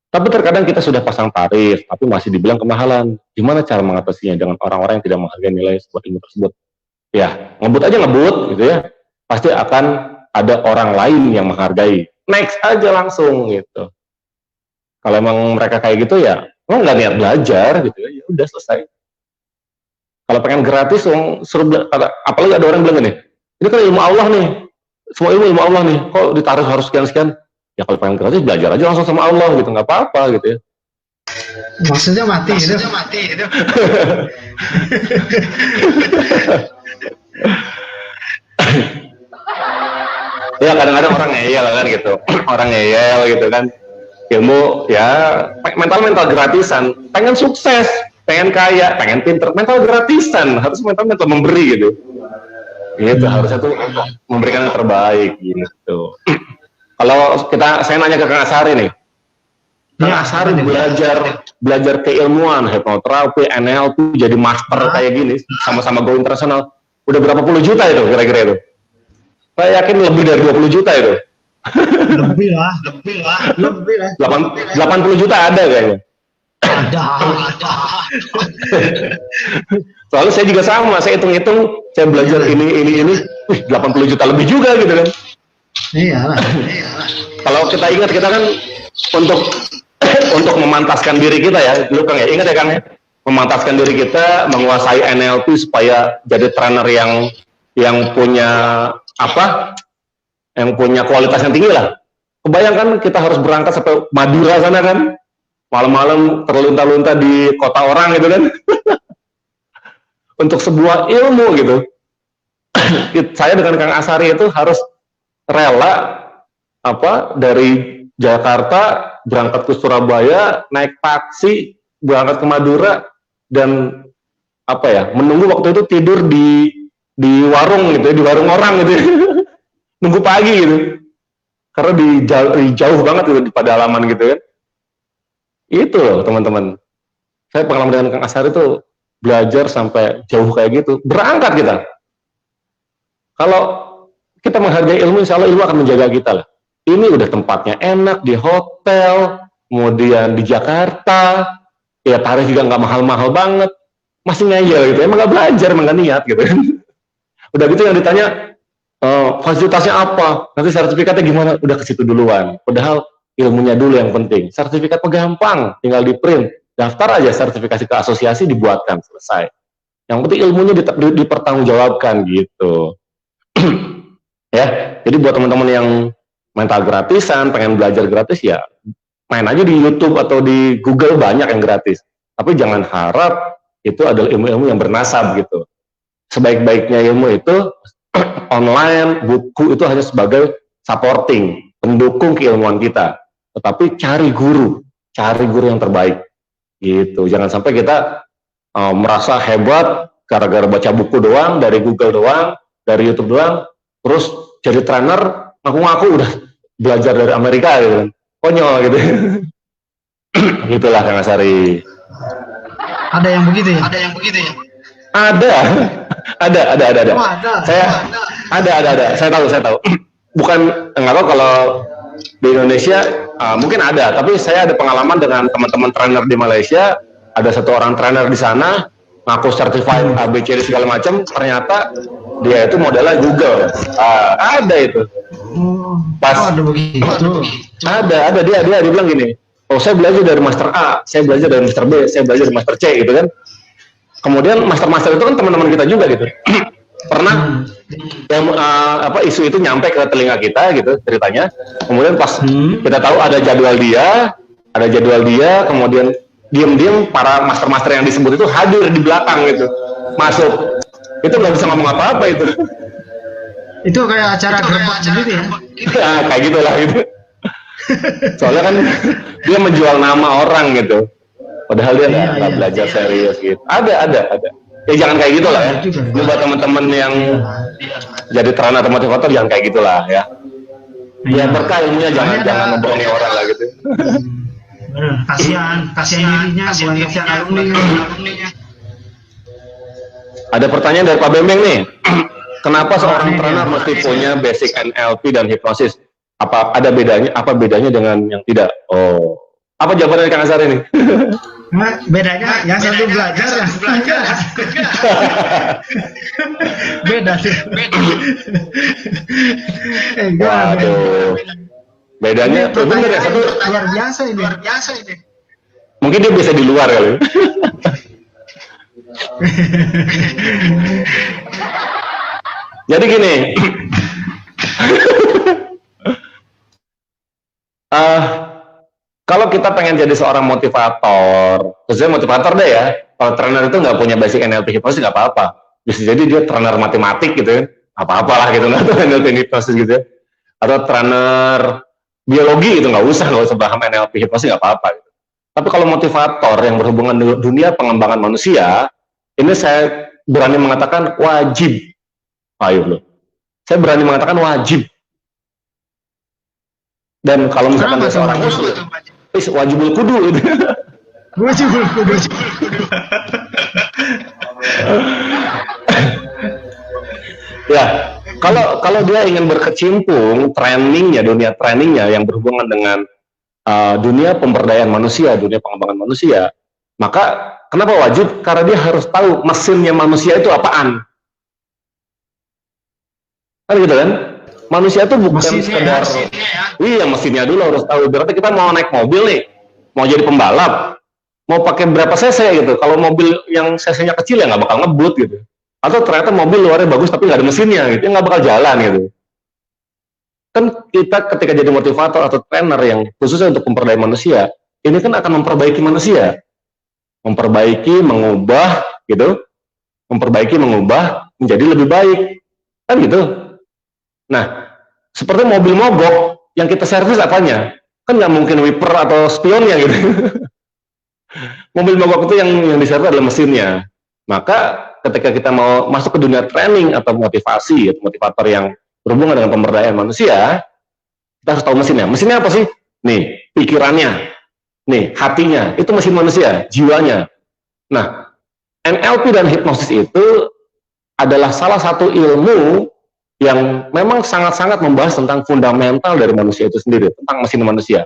Tapi terkadang kita sudah pasang tarif, tapi masih dibilang kemahalan. Gimana cara mengatasinya dengan orang-orang yang tidak menghargai nilai sebuah ilmu tersebut? Ya, ngebut aja ngebut, gitu ya. Pasti akan ada orang lain yang menghargai. Next aja langsung, gitu. Kalau emang mereka kayak gitu ya, lo nggak niat belajar, gitu ya udah selesai. Kalau pengen gratis, suruh apalagi ada orang bilang gini, ini kan ilmu Allah nih, semua ilmu Allah nih, kok ditaruh harus sekian-sekian? Ya kalau pengen gratis belajar aja langsung sama Allah gitu, nggak apa-apa gitu ya. Maksudnya mati gitu. Ya kadang-kadang orang ngeyel kan gitu, orang ngeyel gitu kan, ilmu ya mental gratisan, pengen sukses, pengen kaya, pengen pinter, mental gratisan, harus mental memberi gitu. Gitu harusnya tuh memberikan yang terbaik gitu. Kalau saya nanya ke Kang Asari nih, Kang Asari belajar keilmuan, hipnoterapi, NLP, jadi master kayak gini, sama-sama go internasional, udah berapa puluh juta itu kira-kira itu? Saya yakin lebih dari 20 juta itu. Lebih lah. 80 juta ada kayaknya. Ada. Soalnya saya juga sama, saya hitung-hitung, saya belajar ini, 80 juta lebih juga gitu kan. Iya. Kalau kita ingat, kita kan untuk memantaskan diri kita ya, dulu Kang ya, ingat ya Kang ya, memantaskan diri kita, menguasai NLP supaya jadi trainer yang punya yang punya kualitas yang tinggi lah. Kebayangkan kita harus berangkat sampai Madura sana kan, malam-malam terlunta-lunta di kota orang gitu kan, untuk sebuah ilmu gitu. Saya dengan Kang Asari itu harus rela dari Jakarta berangkat ke Surabaya, naik taksi berangkat ke Madura, dan menunggu waktu itu tidur di warung gitu, di warung orang gitu, nunggu pagi gitu, karena jauh banget gitu di pedalaman gitu kan. Itu loh teman-teman, saya pengalaman dengan Kang Asari itu belajar sampai jauh kayak gitu, berangkat kita. Kalau kita menghargai ilmu, insya Allah ilmu akan menjaga kita lah. Ini udah tempatnya enak, di hotel, kemudian di Jakarta, ya tarif juga nggak mahal-mahal banget, masih ngeyel gitu, emang nggak belajar, emang nggak niat gitu. Udah gitu yang ditanya, fasilitasnya apa, nanti sertifikatnya gimana, udah ke situ duluan. Padahal ilmunya dulu yang penting. Sertifikat gampang, tinggal di print, daftar aja sertifikasi ke asosiasi, dibuatkan, selesai. Yang penting ilmunya dipertanggungjawabkan gitu. Ya, jadi buat teman-teman yang mental gratisan, pengen belajar gratis ya, main aja di YouTube atau di Google, banyak yang gratis. Tapi jangan harap itu adalah ilmu-ilmu yang bernasab gitu. Sebaik-baiknya ilmu itu online, buku itu hanya sebagai supporting, pendukung keilmuan kita. Tetapi cari guru yang terbaik gitu. Jangan sampai kita merasa hebat gara-gara baca buku doang, dari Google doang, dari YouTube doang, terus jadi trainer ngaku-ngaku udah belajar dari Amerika gitu kan, konyol gitu. Gitulah Kang Asari. Ada yang begitu ya? Ada. Oh, ada. Saya tahu. Bukan, nggak tahu kalau di Indonesia mungkin ada, tapi saya ada pengalaman dengan teman-teman trainer di Malaysia. Ada satu orang trainer di sana ngaku certified ABCD segala macam, ternyata dia itu modelnya Google. Ada itu. Pas ada begitu. Ada dia bilang gini, saya belajar dari master A, saya belajar dari master B, saya belajar dari master C gitu kan. Kemudian master itu kan teman-teman kita juga gitu. Pernah yang isu itu nyampe ke telinga kita gitu ceritanya. Kemudian pas kita tahu ada jadwal dia, kemudian diam-diam para master-master yang disebut itu hadir di belakang gitu, masuk. Itu nggak bisa ngomong apa-apa itu. Itu kayak acara gerbang gitu ya? Kayak gitulah gitu. Soalnya kan dia menjual nama orang gitu. Padahal dia nggak belajar serius gitu. Ada. Ya jangan kayak gitulah ya. Ini buat teman-teman yang jadi trainer atau motivator, jangan kayak gitulah ya. Ya berkah ilmunya, jangan membohongi orang lah gitu. Kasihan dirinya, bukan kasihan alumninya. Ada pertanyaan dari Pak Bembeng nih. Kenapa seorang trainer mesti punya basic NLP dan hipnosis? Apa ada bedanya? Apa bedanya dengan yang tidak? Oh, apa jawaban dari Kang Azhar ini? Nah, bedanya yang satu belajar, yang belajar. Beda sih. Waduh. Bedanya benar ya, satu luar biasa ini. Mungkin dia bisa di luar kali. Jadi gini, kalau kita pengen jadi seorang motivator, khususnya motivator deh ya, kalau trainer itu nggak punya basic NLP hipnosis nggak apa-apa. Bisa jadi dia trainer matematik gitu ya, apa-apalah gitu, nggak tahu NLP hipnosis gitu ya. Atau trainer biologi itu nggak usah paham NLP hipnosis nggak apa-apa. Gitu. Tapi kalau motivator yang berhubungan dengan dunia pengembangan manusia, ini saya berani mengatakan wajib. Ayo loh, saya berani mengatakan wajib. Dan kalau misalkan ada seorang muslim, wajibul kudu itu. Wajibul kudu. Ya, kalau dia ingin berkecimpung trainingnya, dunia trainingnya yang berhubungan dengan dunia pemberdayaan manusia, dunia pengembangan manusia, maka kenapa wajib? Karena dia harus tahu mesinnya manusia itu apaan. Kan gitu kan? Manusia itu bukan sekedar iya, mesinnya dulu harus tahu. Berarti kita mau naik mobil nih, mau jadi pembalap, mau pakai berapa cc gitu. Kalau mobil yang cc-nya kecil ya nggak bakal ngebut gitu. Atau ternyata mobil luarnya bagus tapi nggak ada mesinnya gitu, nggak bakal jalan gitu. Kan kita ketika jadi motivator atau trainer yang khususnya untuk pemberdayaan manusia, ini kan akan memperbaiki manusia, memperbaiki, mengubah gitu, memperbaiki, mengubah menjadi lebih baik, kan gitu. Nah, seperti mobil mogok yang kita servis apanya? Kan nggak mungkin wiper atau spionnya gitu. Mobil mogok itu yang diservis adalah mesinnya. Maka ketika kita mau masuk ke dunia training atau motivasi atau motivator yang berhubungan dengan pemberdayaan manusia, kita harus tahu mesinnya. Mesinnya apa sih? Nih, pikirannya, nih, hatinya, itu mesin manusia, jiwanya. Nah, NLP dan hipnosis itu adalah salah satu ilmu yang memang sangat-sangat membahas tentang fundamental dari manusia itu sendiri, tentang mesin manusia.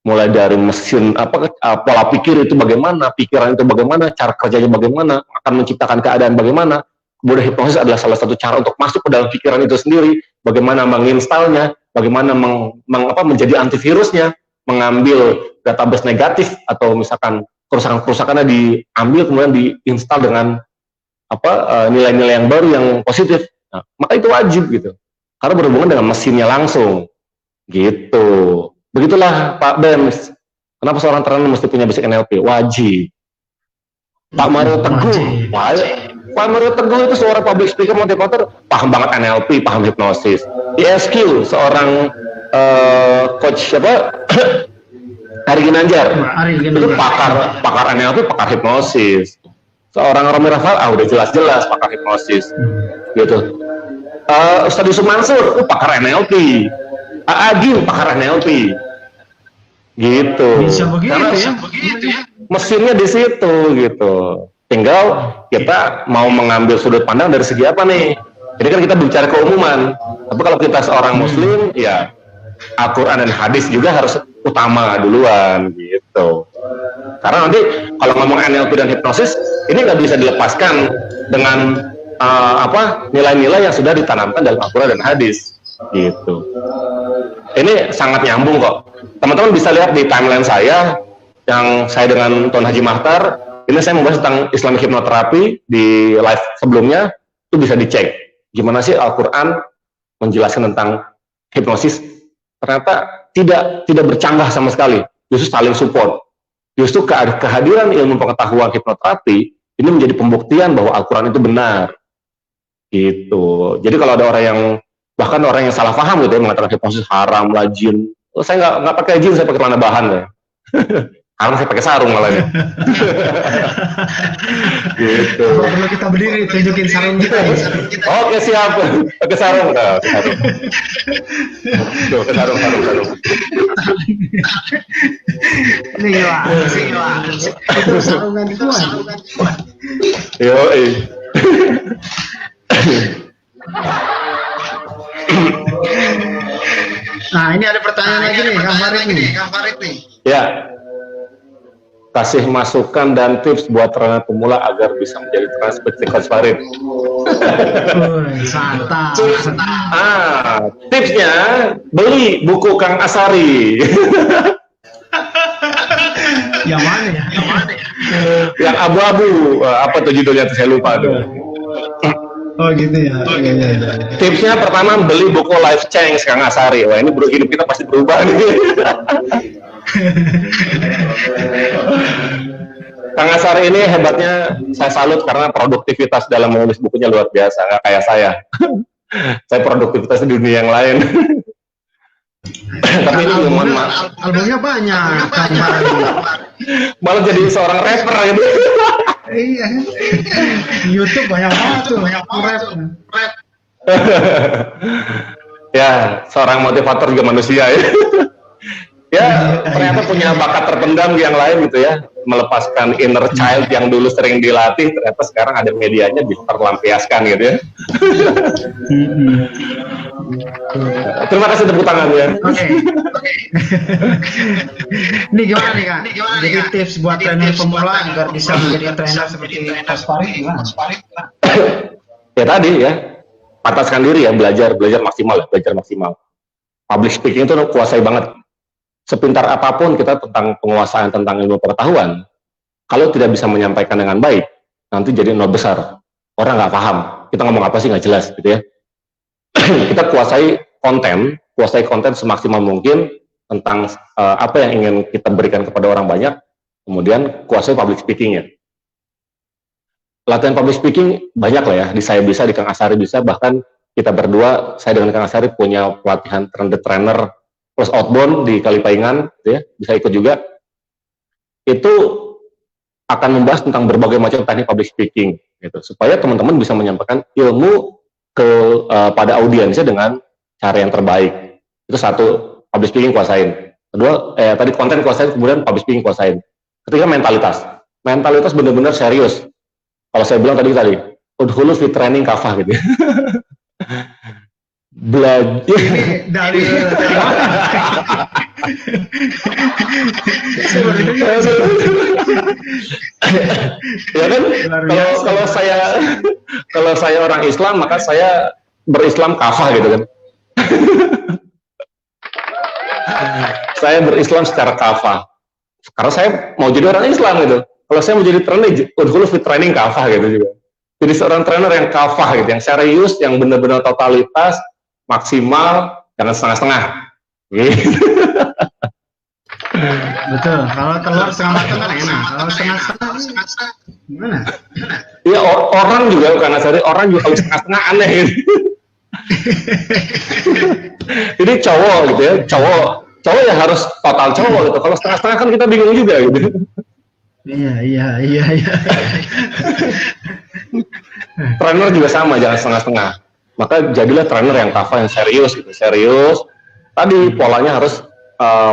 Mulai dari mesin pola pikir itu bagaimana, pikiran itu bagaimana, cara kerjanya bagaimana, akan menciptakan keadaan bagaimana. Kemudian hipnosis adalah salah satu cara untuk masuk ke dalam pikiran itu sendiri, bagaimana menginstalnya, bagaimana menjadi antivirusnya, mengambil database negatif atau misalkan kerusakan-kerusakannya diambil kemudian diinstal dengan nilai-nilai yang baru yang positif. Nah, maka itu wajib gitu, karena berhubungan dengan mesinnya langsung, gitu. Begitulah Pak Bems. Kenapa seorang trainer mesti punya basic NLP? Wajib. Pak Mario Teguh, Pak Mario Teguh itu seorang public speaker motivator, paham banget NLP, paham hipnosis. ISQ, seorang coach Ari Ginanjar, itu pakar NLP, pakar hipnosis. Seorang Romi Rafal, udah jelas-jelas pakar hipnosis, gitu. Ustadz Yusuf Mansur, pakar NLP. Agil, pakar NLP, gitu. Bisa begitu ya? Mesinnya di situ, gitu. Tinggal kita mau mengambil sudut pandang dari segi apa nih. Jadi kan kita bicara keumuman. Tapi kalau kita seorang Muslim, ya Al-Quran dan hadis juga harus utama duluan, gitu. Karena nanti kalau ngomong NLP dan hipnosis, ini nggak bisa dilepaskan dengan nilai-nilai yang sudah ditanamkan dalam Al-Quran dan hadis, gitu. Ini sangat nyambung kok. Teman-teman bisa lihat di timeline saya yang saya dengan Tuan Haji Mahtar. Ini saya membahas tentang Islamic Hypnotherapy di live sebelumnya. Itu bisa dicek gimana sih Al-Quran menjelaskan tentang hipnosis. Ternyata tidak bercanggah sama sekali, justru saling support. Justru kehadiran ilmu pengetahuan hipnoterapi ini menjadi pembuktian bahwa Al-Quran itu benar, gitu. Jadi kalau ada orang yang bahkan orang yang salah paham gitu ya, mengatakan hipnosis haram lah, jin. Saya nggak pakai jin, saya pakai celana bahan ya. Karena saya pakai sarung malah ya. Gitu. Kalau perlu kita berdiri tunjukin sarung kita ya. Oke, siap. Pakai sarung. Nah, sarung. Tuh, pakai sarung. Ini gila. Itu sarungan kuat. Yo, Nah, ini ada pertanyaan lagi nih, Kang Farid nih. Ya. Kasih masukan dan tips buat trainer pemula agar bisa menjadi trainer seperti Coach Farid. Santai. Tipsnya beli buku Kang Asari. Yang mana ya? Yang abu-abu. Apa tuh judulnya? Saya lupa tuh. Oh gitu ya. Iya. Tipsnya pertama beli buku Life Change Kang Asari. Wah, ini hidup kita pasti berubah nih. Kang Asari ini hebatnya, saya salut karena produktivitas dalam menulis bukunya luar biasa, nggak kayak saya. Saya produktivitas di dunia yang lain. Tapi ini albumnya banyak. Malah jadi seorang rapper gitu. Iya. YouTube banyak banget tuh, rap. Ya, seorang motivator juga manusia ya. Ya, ternyata punya bakat terpendam yang lain gitu ya, melepaskan inner child yang dulu sering dilatih, ternyata sekarang ada medianya bisa terlampiaskan gitu ya. Terima kasih tepuk tangannya. Oke. Ini gimana nih Kak? Jadi tips buat trainer pemula agar bisa menjadi trainer seperti Coach Farid gimana? Ya tadi ya, pataskan diri ya, belajar maksimal. Public speaking itu kuasai banget. Sepintar apapun kita tentang penguasaan tentang ilmu pengetahuan, kalau tidak bisa menyampaikan dengan baik, nanti jadi nol besar. Orang nggak paham, kita ngomong apa sih nggak jelas gitu ya. Kita kuasai konten semaksimal mungkin tentang apa yang ingin kita berikan kepada orang banyak, kemudian kuasai public speaking-nya. Latihan public speaking banyak lah ya, di saya bisa, di Kang Asari bisa, bahkan kita berdua, saya dengan Kang Asari punya pelatihan trainer plus outbound di Kalipaingan, gitu ya, bisa ikut juga. Itu akan membahas tentang berbagai macam teknik public speaking, gitu, supaya teman-teman bisa menyampaikan ilmu pada audiensnya dengan cara yang terbaik. Itu satu, public speaking kuasain. Kedua, tadi konten kuasain, kemudian public speaking kuasain. Ketiga, mentalitas benar-benar serius. Kalau saya bilang tadi, udhulu fit training kafah gitu. Belajar dari ya kan, kalau saya orang Islam, maka saya berislam kafah gitu kan. Saya berislam secara kafah karena saya mau jadi orang Islam gitu. Kalau saya mau jadi trainer, udhulu fit training kafah gitu juga. Jadi seorang trainer yang kafah gitu, yang serius, yang benar-benar totalitas, maksimal, jangan setengah-setengah. Gitu. Betul. Kalau keluar setengah-setengah enak. Kalau setengah-setengah gimana? Iya, orang juga karena orang juga kalau setengah-setengah aneh gitu. Jadi cowok gitu ya, cowok ya harus total cowok gitu. Kalau setengah-setengah kan kita bingung juga gitu. Iya. Trainer juga sama, jangan setengah-setengah. Maka jadilah trainer yang kafah, yang serius gitu. Serius. Tadi polanya harus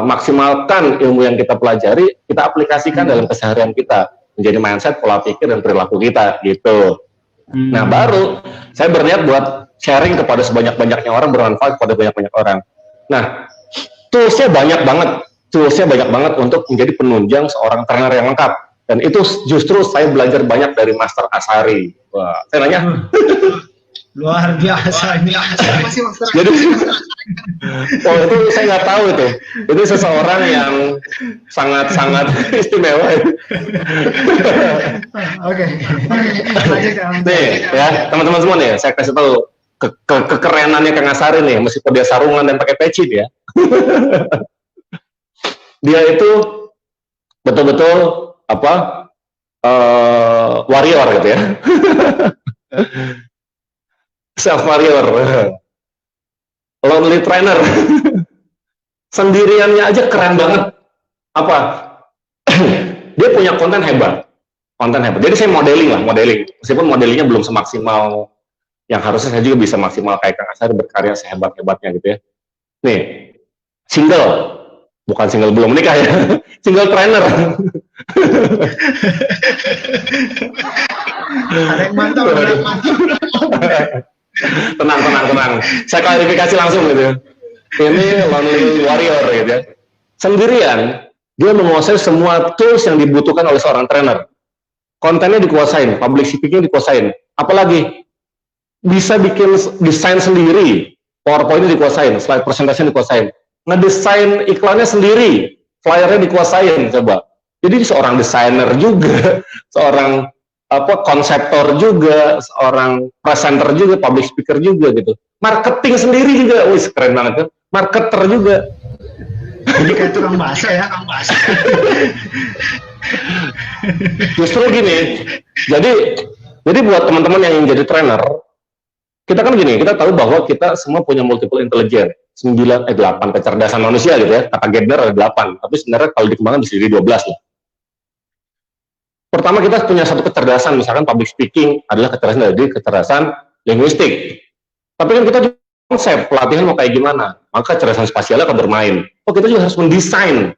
maksimalkan ilmu yang kita pelajari, kita aplikasikan dalam keseharian kita, menjadi mindset, pola pikir, dan perilaku kita gitu. Nah, baru saya berniat buat sharing kepada sebanyak-banyaknya orang, bermanfaat kepada banyak-banyak orang. Nah, toolsnya banyak banget untuk menjadi penunjang seorang trainer yang lengkap. Dan itu justru saya belajar banyak dari Master Asari. Wah, saya nanya. Luar biasa ini. Jadi, itu saya nggak tahu itu. Itu seseorang yang sangat istimewa. Oke. Nih, ya teman-teman semua nih, saya kasih tahu kekerenannya Kang Asari nih, meskipun dia sarungan dan pakai peci dia. Dia itu betul-betul warrior gitu ya. Self warrior, lonely trainer, sendiriannya aja keren banget. dia punya konten hebat. Jadi saya modeling. Meskipun modelingnya belum semaksimal yang harusnya saya juga bisa maksimal kayak Kang Asari berkarya sehebat-hebatnya gitu ya. Nih, single, bukan single belum menikah ya, single trainer. Ada yang mantap. Tenang. Saya klarifikasi langsung gitu ya. Ini lonely warrior gitu ya. Sendirian, dia menguasai semua tools yang dibutuhkan oleh seorang trainer. Kontennya dikuasain, public speaking dikuasain. Apalagi bisa bikin desain sendiri, PowerPoint-nya dikuasain, slide presentasi dikuasain, ngedesain iklannya sendiri, flyernya dikuasain, coba. Jadi seorang desainer juga, seorang konseptor juga, seorang presenter juga, public speaker juga gitu. Marketing sendiri juga, wih keren banget kan. Marketer juga. Jadi kayak tukang bahasa ya, Justru gini, jadi buat teman-teman yang ingin jadi trainer, kita kan gini, kita tahu bahwa kita semua punya multiple intelligence, 8 kecerdasan manusia gitu ya, kata Gardner ada 8, tapi sebenarnya kalau dikembangkan bisa jadi 12 lah. Pertama kita punya satu kecerdasan, misalkan public speaking adalah kecerdasan linguistik. Tapi kan kita konsep pelatihan mau kayak gimana, maka kecerdasan spasialnya akan bermain. Kita juga harus mendesain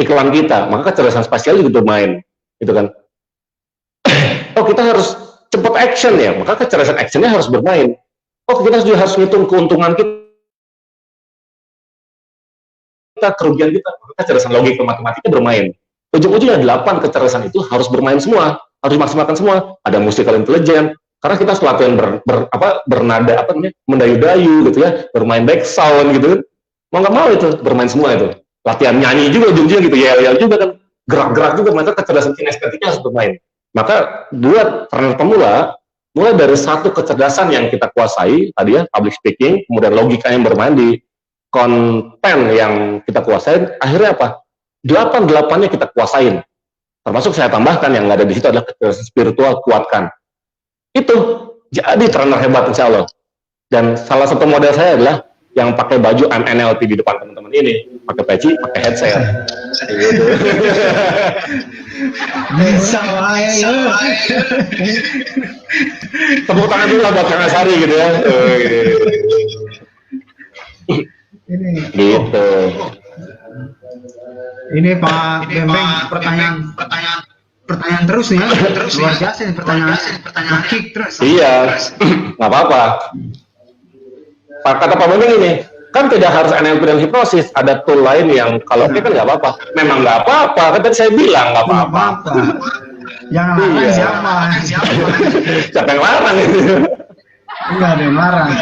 iklan kita, maka kecerdasan spasial juga bermain, gitu kan. Kita harus cepat action ya, maka kecerdasan actionnya harus bermain. Kita juga harus ngitung keuntungan kita, kerugian kita, maka kecerdasan logika matematika bermain. Ujung-ujungnya 8 kecerdasan itu harus bermain semua, harus dimaksimalkan semua. Ada musical intelligence, karena kita harus latihan bernada mendayu-dayu gitu ya, bermain back sound gitu. Mau nggak mau itu bermain semua itu. Latihan nyanyi juga ujung-ujungnya gitu, yel-yel juga kan, gerak-gerak juga, maka kecerdasan kinestetiknya harus bermain. Maka buat trainer pemula, mulai dari satu kecerdasan yang kita kuasai tadi ya, public speaking, kemudian logika yang bermain di konten yang kita kuasain, akhirnya apa? 8-8-nya kita kuasain. Termasuk saya tambahkan yang nggak ada di situ adalah kecerdasan spiritual, kuatkan. Itu jadi trainer hebat insya Allah. Dan salah satu model saya adalah yang pakai baju MNLP di depan teman-teman ini, pakai peci, pakai headset. Bisa ya. Tepuk tangan dulu lah buat Kang Asari gitu ya. Ini. Gitu. Ini Pak Bembeng pertanyaan terus nih ya. Luar biasa nih pertanyaan kick terus. Iya, nggak apa-apa. Kata Pak Bembeng ini, kan tidak harus NLP dan hipnosis, ada tool lain yang kalau kan nggak apa-apa. Memang nggak apa-apa, kan tadi saya bilang nggak apa-apa. Jangan larang siapa? Siapa yang larang itu? Enggak ada yang larang.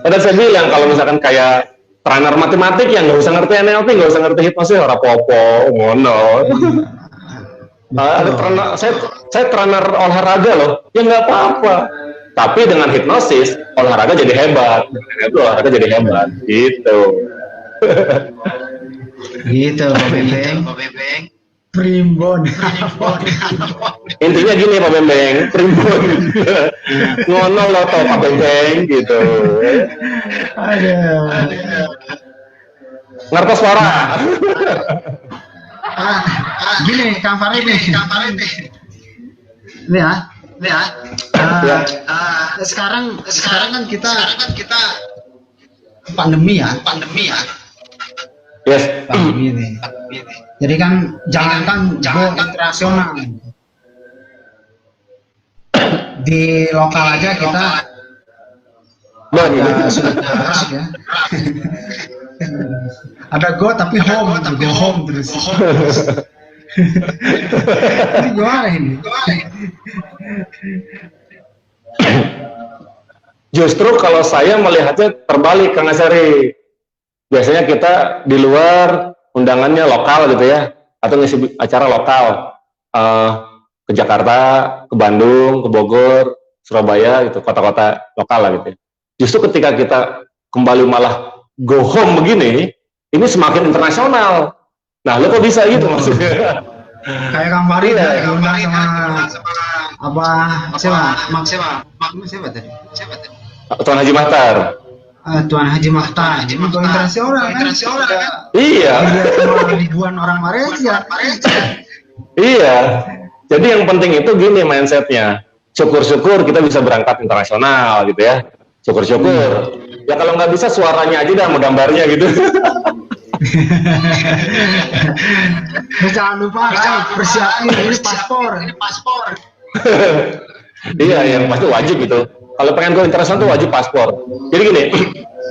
Tadi saya bilang kalau misalkan kayak trainer matematik yang nggak usah ngerti NLP, nggak usah ngerti hipnosis, ora popo, ngono. Ada trainer, saya trainer olahraga loh, ya nggak apa-apa. Tapi dengan hipnosis, olahraga jadi hebat. Itu olahraga jadi hebat, gitu. Gitu, Pak Bembeng. Primbon. Intinya gini Pak Bembeng, primbon. Ngono loh toh Pak Bembeng, gitu. Aduh. Ngertos suara. Gini, Kang Farid nih. Ini ya. Sekarang kan kita pandemi ya. Yes. Pandemi nih. Jadi kan jangankan internasional, di lokal aja kita sudah terus ya. Ada go tapi home terus. Ini gimana ini? Justru kalau saya melihatnya terbalik, Kang Asari. Biasanya kita di luar undangannya lokal gitu ya, atau ngisi acara lokal, ke Jakarta, ke Bandung, ke Bogor, Surabaya gitu, kota-kota lokal lah gitu. Justru ketika kita kembali malah go home begini, ini semakin internasional. Nah, lo kok bisa gitu maksudnya? Kayak Kang Farid ya, diundang sama siapa tadi? Tuan Haji Mahtar. Tuan Haji Mahtar, jadi go internasional kan? Iya. Sama ribuan orang Malaysia. Iya. Jadi yang penting itu gini mindsetnya. Syukur-syukur kita bisa berangkat internasional gitu ya. Syukur-syukur. Ya kalau nggak bisa suaranya aja dah, mau gambarnya gitu. Jangan lupa persiapin ini paspor. Iya, yang pasti wajib gitu. Kalau pengen go internasional tuh wajib paspor. Jadi gini,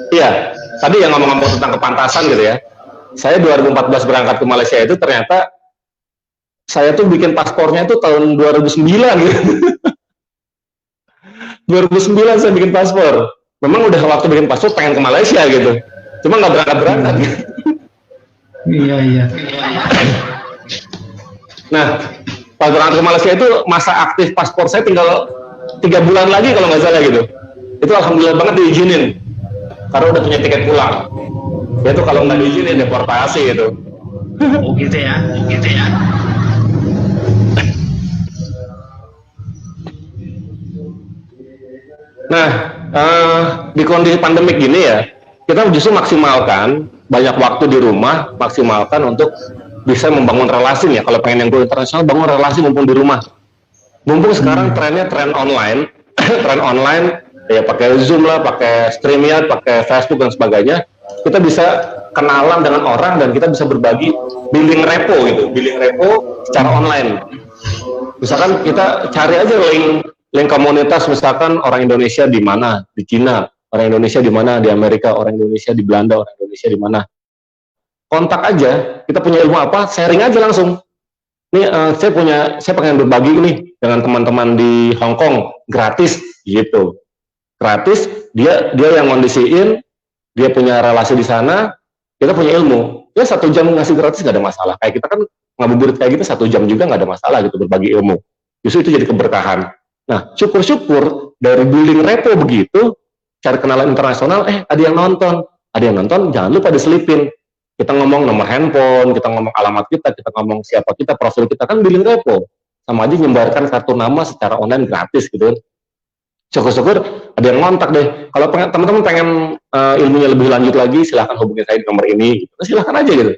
iya, tadi yang ngomong-ngomong tentang kepantasan gitu ya. Saya 2014 berangkat ke Malaysia itu ternyata saya tuh bikin paspornya itu tahun 2009 gitu. 2009 saya bikin paspor. Memang udah waktu bikin paspor pengen ke Malaysia gitu. Cuma nggak berangkat-berangkat gitu. Iya. Nah, pas berangkat ke Malaysia itu masa aktif paspor saya tinggal 3 bulan lagi kalau nggak salah gitu. Itu alhamdulillah banget diizinin karena udah punya tiket pulang. Ya tuh kalau nggak diizinin deportasi gitu. Oh gitu ya. Nah, di kondisi pandemik gini ya, kita justru maksimalkan banyak waktu di rumah, maksimalkan untuk bisa membangun relasi ya. Kalau pengen yang go internasional, bangun relasi mumpung di rumah. Mumpung sekarang trennya tren online, tren online ya pakai Zoom lah, pakai StreamYard, pakai Facebook dan sebagainya. Kita bisa kenalan dengan orang dan kita bisa berbagi billing repo gitu, billing repo secara online. Misalkan kita cari aja link komunitas, misalkan orang Indonesia di mana, di Cina, orang Indonesia di mana, di Amerika, orang Indonesia di Belanda, orang Indonesia di mana. Kontak aja, kita punya ilmu apa, sharing aja langsung. Nih saya pengen berbagi nih dengan teman-teman di Hong Kong gratis gitu. Gratis, dia yang ngondisiin, dia punya relasi di sana, kita punya ilmu. Ya 1 jam ngasih gratis gak ada masalah. Kayak kita kan ngabuburit kayak gitu 1 jam juga gak ada masalah gitu berbagi ilmu. Justru itu jadi keberkahan. Nah, syukur-syukur dari building repo begitu, cari kenalan internasional, ada yang nonton, jangan lupa diselipin. Kita ngomong nomor handphone, kita ngomong alamat kita ngomong siapa kita, profil kita, kan building repo. Sama aja nyebarkan kartu nama secara online gratis gitu. Syukur-syukur ada yang ngontak deh. Kalau teman-teman pengen ilmunya lebih lanjut lagi, silahkan hubungi saya di nomor ini. Gitu. Silahkan aja gitu.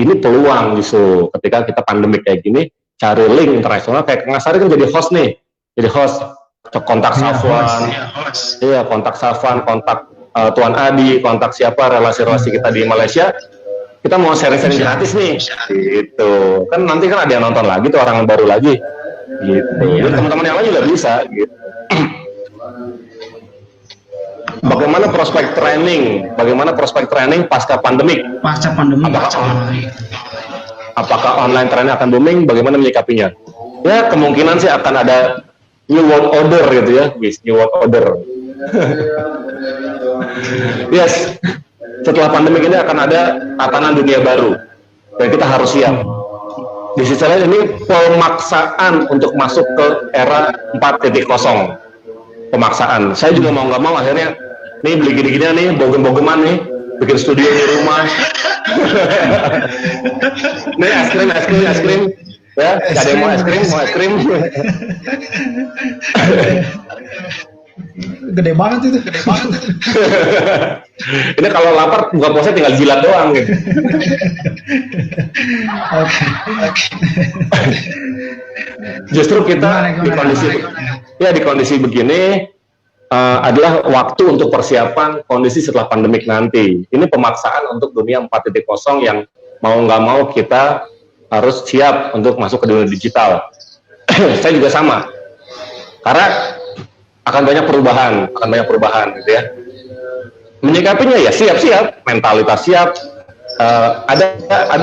Ini peluang justru ketika kita pandemik kayak gini, cari link internasional. Kayak Kang Asari kan jadi host nih. Jadi host, kontak Safwan, iya kontak Safwan, kontak Tuan Adi, kontak siapa relasi-relasi kita di Malaysia, kita mau sharing-sharing gratis nih, gitu. Kan nanti kan ada yang nonton lagi tuh orang baru lagi, gitu. Dan teman-teman yang lain juga bisa, gitu. Bagaimana prospek training pasca pandemik? Apakah online training akan booming? Bagaimana menyikapinya? Ya kemungkinan sih akan ada New World Order gitu ya, New World Order. Yes, setelah pandemi ini akan ada tatanan dunia baru, dan kita harus siap. Di sisi lain ini pemaksaan untuk masuk ke era 4.0. Pemaksaan. Saya juga mau nggak mau akhirnya, nih beli gini-ginian nih, bogem-bogeman nih, bikin studio di rumah. Nih es krim. Ya, ada yang mau es krim. Gede banget itu. Ini kalau lapar buka puasa tinggal jilat doang gitu. Justru kita di kondisi begini adalah waktu untuk persiapan kondisi setelah pandemik nanti. Ini pemaksaan untuk dunia 4.0 yang mau nggak mau kita harus siap untuk masuk ke dunia digital. Saya juga sama, karena akan banyak perubahan gitu ya. Menyikapinya ya siap-siap, mentalitas siap. Ada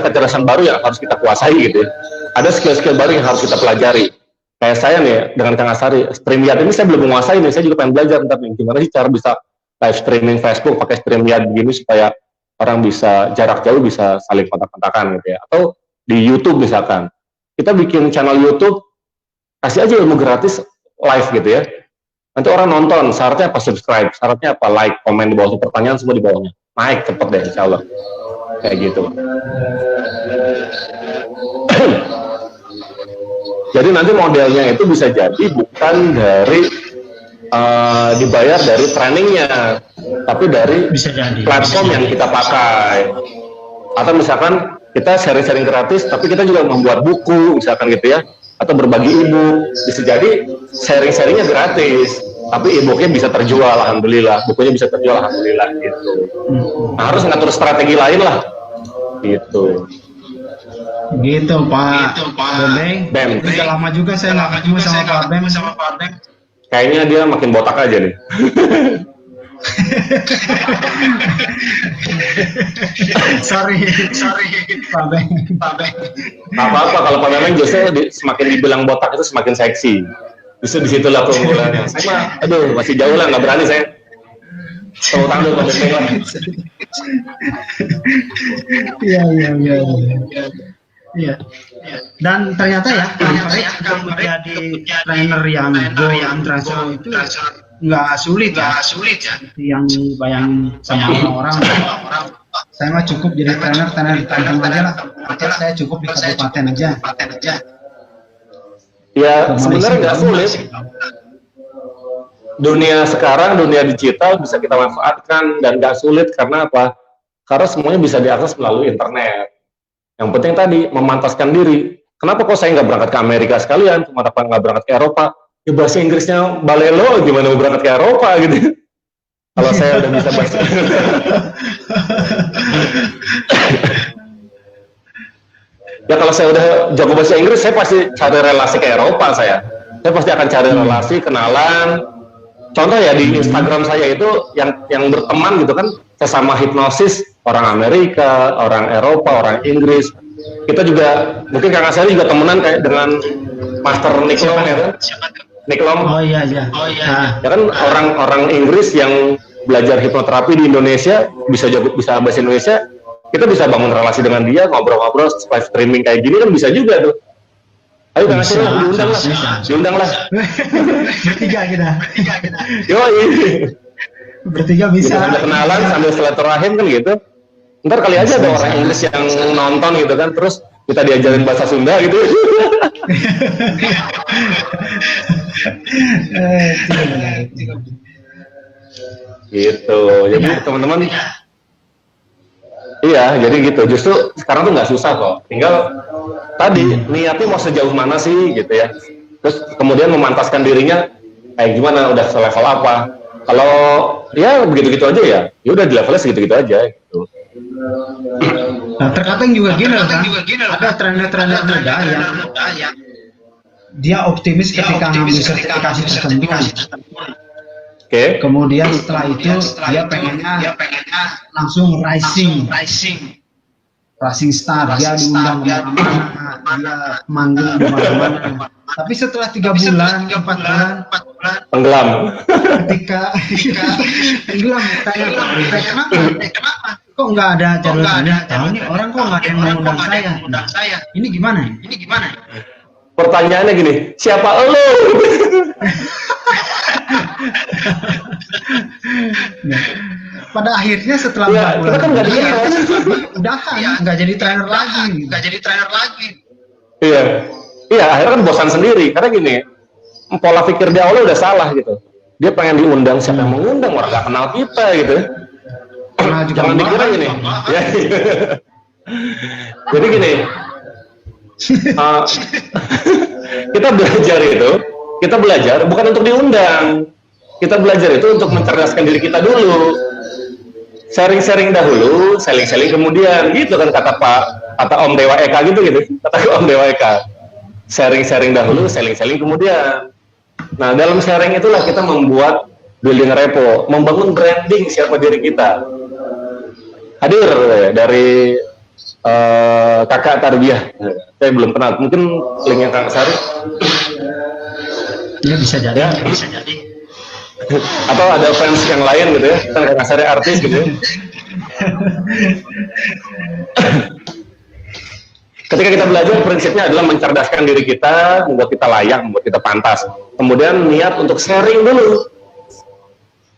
kecerdasan baru yang harus kita kuasai gitu ya. Ada skill-skill baru yang harus kita pelajari. Kayak saya nih dengan Kang Asari, StreamYard ini saya belum menguasai nih. Saya juga pengen belajar ntar nih gimana sih cara bisa live streaming Facebook pakai StreamYard begini supaya orang bisa jarak jauh bisa saling kontak-kontakan gitu ya. Atau di YouTube misalkan, kita bikin channel YouTube, kasih aja ilmu gratis live gitu ya. Nanti orang nonton, syaratnya apa? Subscribe, syaratnya apa? Like, komen di bawah, pertanyaan semua di bawahnya. Naik cepet deh, insya Allah. Kayak gitu. Jadi nanti modelnya itu bisa jadi bukan dari dibayar dari trainingnya, tapi dari platform yang kita pakai. Atau misalkan kita sharing-sharing gratis, tapi kita juga membuat buku, misalkan gitu ya, atau berbagi e-book. Bisa jadi sharing-sharingnya gratis, tapi e-booknya bisa terjual, alhamdulillah, bukunya bisa terjual, alhamdulillah gitu. Nah, harus ngatur strategi lain lah, gitu. Gitu Pak Bem. Udah lama juga saya nggak ketemu sama Pak Bem. Kayaknya dia makin botak aja nih. sorry Pak Beng. Nggak apa-apa, kalau Pak Beng justru semakin dibilang botak itu semakin seksi. Justru disitulah keunggulannya. Saya mah, aduh masih jauh lah, nggak berani saya. Tepuk tangan dulu Pak Beng lah. Iya. Dan ternyata ya, untuk menjadi trainer yang go internasional itu nggak sulit ya. Yang bayangin sama orang. Saya mah cukup jadi trainer di kampung aja lah. Atau saya cukup di kabupaten aja. Ya sebenarnya nggak sulit. Dunia sekarang, dunia digital bisa kita manfaatkan dan nggak sulit karena apa? Karena semuanya bisa diakses melalui internet. Yang penting tadi memantaskan diri. Kenapa kok saya nggak berangkat ke Amerika sekalian? Kenapa nggak berangkat ke Eropa? Ya bahasa Inggrisnya balelo, gimana mau berangkat ke Eropa gitu? Kalau saya udah bisa bahasa ya kalau saya udah jago bahasa Inggris, saya pasti cari relasi ke Eropa saya pasti akan cari relasi, kenalan. Contoh ya di Instagram saya itu yang berteman gitu kan, sesama hipnosis, orang Amerika, orang Eropa, orang Inggris. Kita juga, mungkin Kang Asari juga temenan kayak dengan Master Niklom ya kan? Niklom. Oh iya. Ya kan orang Inggris yang belajar hipnoterapi di Indonesia, bisa bahasa Indonesia, kita bisa bangun relasi dengan dia, ngobrol-ngobrol, live streaming kayak gini kan bisa juga tuh. Ayo Kang Asari diundang lah. Bertiga kita. Yoi. Bertiga bisa. Kita kenalan sambil silaturahim kan gitu. Ntar kali aja ada orang Inggris yang nonton gitu kan, terus kita diajarin bahasa Sunda gitu. Gitu. Jadi teman-teman, iya, jadi gitu. Justru sekarang tuh nggak susah kok. Tinggal tadi niatnya mau sejauh mana sih gitu ya. Terus kemudian memantaskan dirinya kayak gimana, udah selevel apa. Kalau ya begitu-gitu aja ya udah di levelnya segitu-gitu aja gitu. Nah, terkadang juga gini kan, ada trainer-trainer muda yang dia optimis ketika ngambil sertifikasi tertentu. Oke. Kemudian setelah itu dia pengennya langsung rising star, dia diundang kemana-mana, dia manggung di mana-mana. Tapi setelah 3 bulan, 4 bulan, tenggelam. Ketika tenggelam, kenapa? Kok nggak ada jadwalnya? Tahu nih orang kok nggak ada yang mengundang saya. Ini gimana? Pertanyaannya gini, siapa elo? Pada akhirnya setelah kita kan nggak dia, udahan, nggak jadi trainer lagi. Iya, akhirnya kan bosan sendiri. Karena gini, pola pikir dia awalnya udah salah gitu. Dia pengen diundang, siapa yang mengundang, orang nggak kenal kita gitu. Jangan dikira gini. Ya. Jadi gini, kita belajar bukan untuk diundang. Kita belajar itu untuk mencerdaskan diri kita dulu. Sharing-sharing dahulu, selling-selling kemudian, gitu kan kata Om Dewa Eka gitu. Kata Om Dewa Eka. Sharing-sharing dahulu, selling-selling kemudian. Nah, dalam sharing itulah kita membuat building repo, membangun branding siapa diri kita. Hadir dari kakak Tarbiyah. Saya belum kenal, mungkin linknya Kang Sari. Ya bisa jadi. Atau ada fans yang lain gitu ya, kan Kang Sari artis gitu ya. Ketika kita belajar, prinsipnya adalah mencerdaskan diri kita, membuat kita layak, membuat kita pantas. Kemudian niat untuk sharing dulu.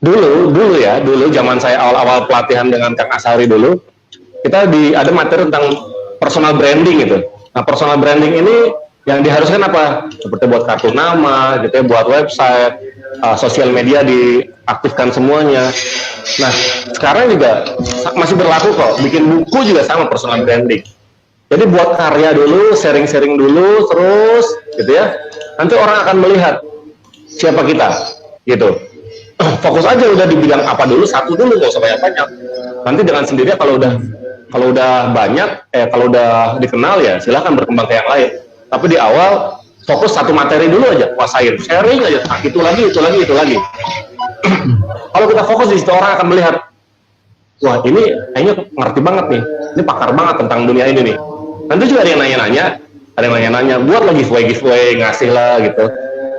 Dulu zaman saya awal-awal pelatihan dengan Kang Asari dulu, kita ada materi tentang personal branding gitu. Nah, personal branding ini yang diharuskan apa? Seperti buat kartu nama, gitu ya, buat website. sosial media diaktifkan semuanya. Nah, sekarang juga masih berlaku kok, bikin buku juga sama personal branding. Jadi buat karya dulu, sharing-sharing dulu, terus gitu ya. Nanti orang akan melihat siapa kita, gitu. Fokus aja udah di bidang apa dulu, satu dulu, nggak usah banyak-banyak. Nanti dengan sendirinya kalau udah banyak, kalau udah dikenal ya silahkan berkembang ke yang lain. Tapi di awal fokus satu materi dulu aja, kuasain, sharing aja, itu lagi. Kalau kita fokus di situ orang akan melihat, wah ini kayaknya ngerti banget nih, ini pakar banget tentang dunia ini nih. Nanti juga ada yang nanya-nanya, buat lagi giveaway, ngasih lah gitu.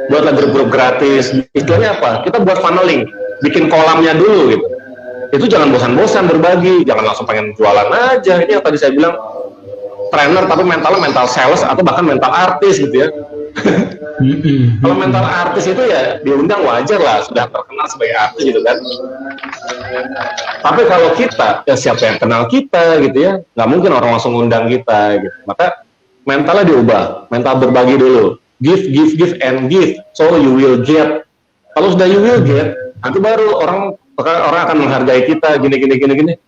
Buatlah grup-grup gratis. Istilahnya apa? Kita buat funneling, bikin kolamnya dulu gitu. Itu jangan bosan-bosan berbagi, jangan langsung pengen jualan aja. Ini yang tadi saya bilang, trainer tapi mentalnya mental sales atau bahkan mental artis gitu ya. Kalau mental artis itu ya diundang wajar lah, sudah terkenal sebagai artis gitu kan. Tapi kalau kita, ya siapa yang kenal kita gitu ya, nggak mungkin orang langsung undang kita gitu. Maka mentalnya diubah, mental berbagi dulu. Give, and give, so you will get. Kalau sudah you will get, nanti baru orang akan menghargai kita, gini,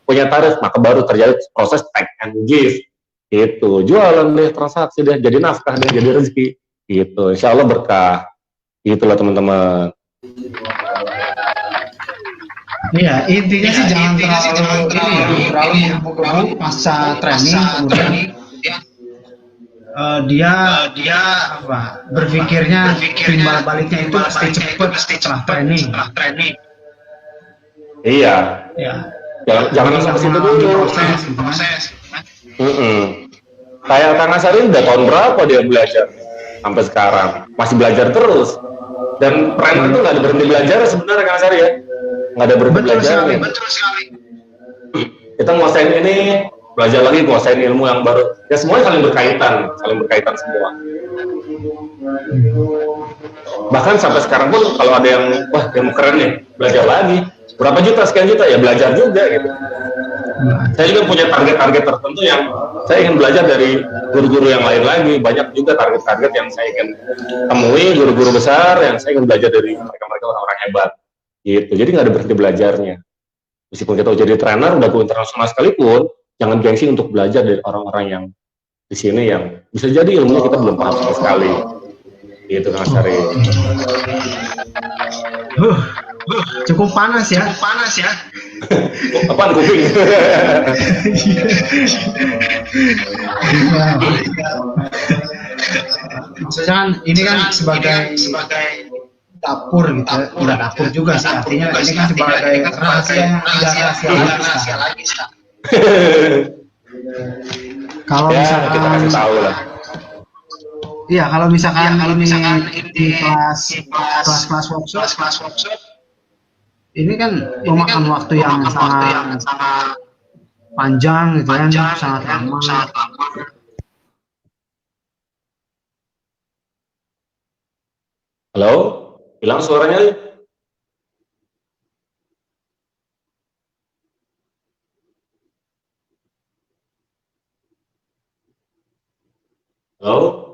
punya tarif, maka baru terjadi proses take and give. Gitu, jualan deh, transaksi deh, jadi nafkah deh, jadi rezeki. Gitu, insya Allah berkah. Itulah teman-teman. Iya, intinya sih jangan terlalu menggebu-gebu pasca training, kemudian dia berpikirnya timbal baliknya itu pasti cepet setelah training. Iya. Jangan langsung ke situ dulu. Proses. Kayak Kang Asari udah tahun berapa dia belajar sampai sekarang masih belajar terus. Dan trainer itu nggak ada berhenti belajar sebenarnya Kang Asari ya. Nggak ada berhenti belajar. Betul sekali. Kita nguasain ini, belajar lagi, nguasain ilmu yang baru. Ya semuanya saling berkaitan semua. Bahkan sampai sekarang pun kalau ada yang ilmu keren nih, belajar lagi. Berapa juta, sekian juta, ya belajar juga gitu. Saya juga punya target-target tertentu yang saya ingin belajar dari guru-guru yang lain lagi. Banyak juga target-target yang saya ingin temui, guru-guru besar yang saya ingin belajar dari mereka-mereka orang-orang hebat. Gitu. Jadi nggak ada berhenti belajarnya. Meskipun kita jadi trainer, udah go internasional sekalipun, jangan gengsi untuk belajar dari orang-orang yang di sini yang bisa jadi ilmunya kita belum paham sama sekali. Gitu Kang Asari. Cukup panas ya. Apaan kuping? Maksudnya kan ini kan sebagai dapur gitu, udah dapur juga sih, artinya ini kan sebagai rahasia lagi. Kalau misalkan kita kasih tahu lah. Iya, kalau misalkan di kelas workshop ini kan memakan waktu yang sangat panjang gitu kan, sangat lama. Halo, hilang suaranya? Halo?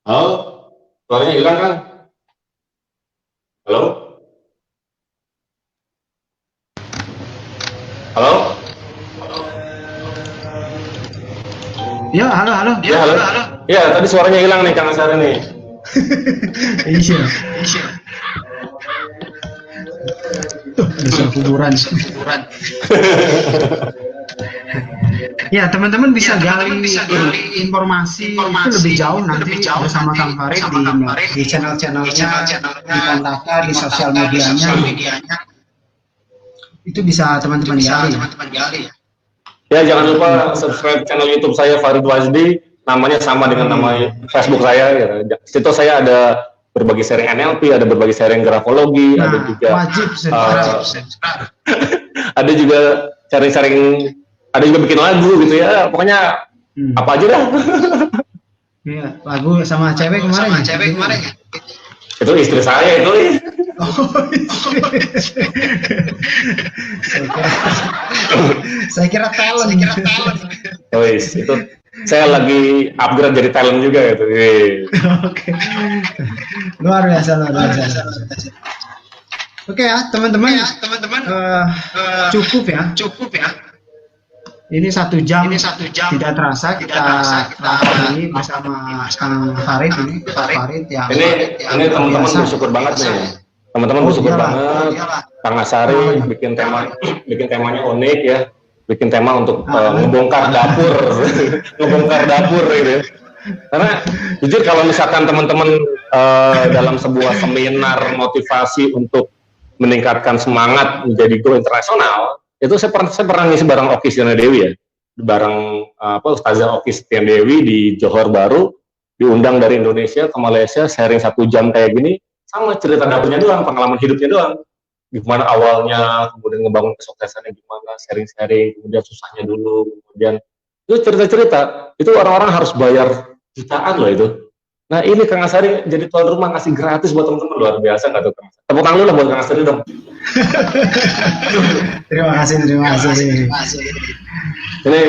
Halo? Suaranya hilang kan? Halo? Halo? Ya, halo. Ya, tadi suaranya hilang nih Kang Asari nih. Iya. Bisa kuburan. Ya, teman-teman bisa gali informasi itu lebih jauh nanti bersama Kang Farid di channel-channelnya, di kontaknya, di sosial medianya. Itu bisa teman-teman gali. Ya, jangan lupa subscribe channel YouTube saya Farid Wajdi, namanya sama dengan nama Facebook saya. Ya. Di situ saya ada berbagi sharing NLP, ada berbagi sharing grafologi, ada juga ada juga sharing-sharing, ada juga bikin lagu gitu ya, pokoknya apa aja dah. Iya, lagu sama cewek kemarin. Itu istri saya itu. Saya kira talent. Oh, itu saya lagi upgrade jadi talent juga gitu. Oke. Luar biasa. Oke ya, teman-teman. Cukup ya. Ini 1 jam tidak terasa kita ini bersama Kang Farid ini. Farid yang ini teman-teman bersyukur banget nih. Teman-teman bersyukur banget. Kang Asari bikin temanya unik ya. Bikin tema untuk ngebongkar dapur, gitu. Karena jujur kalau misalkan teman-teman dalam sebuah seminar motivasi untuk meningkatkan semangat menjadi go internasional, itu saya pernah ngisi bareng Oki Setiana Dewi ya, bareng Ustazah Oki Setiana Dewi di Johor Baru, diundang dari Indonesia ke Malaysia, sharing 1 jam kayak gini, sama cerita dapurnya doang, pengalaman hidupnya doang, gimana awalnya, kemudian ngebangun kesuksesannya gimana, sharing-sharing, kemudian susahnya dulu, kemudian itu cerita-cerita, itu orang-orang harus bayar jutaan loh itu. Nah ini Kang Asari jadi tuan rumah ngasih gratis buat teman-teman, luar biasa nggak tuh Kang? Tepuk tangan dulu lah buat Kang Asari dong. Terima kasih. Ini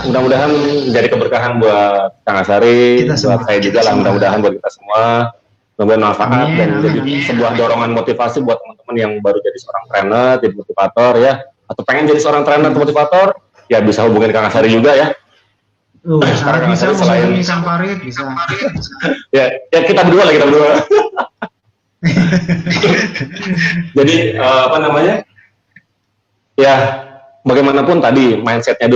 mudah-mudahan menjadi keberkahan buat Kang Asari, buat saya juga lah, mudah-mudahan buat kita semua, mudah-mudahan manfaat dan menjadi sebuah dorongan motivasi buat teman-teman yang baru jadi seorang trainer, jadi motivator ya, atau pengen jadi seorang trainer atau motivator, ya bisa hubungin Kang Asari juga ya. Sekarang bisa hubungi Kang Farid, bisa. ya kita berdua. Jadi ya bagaimanapun tadi mindsetnya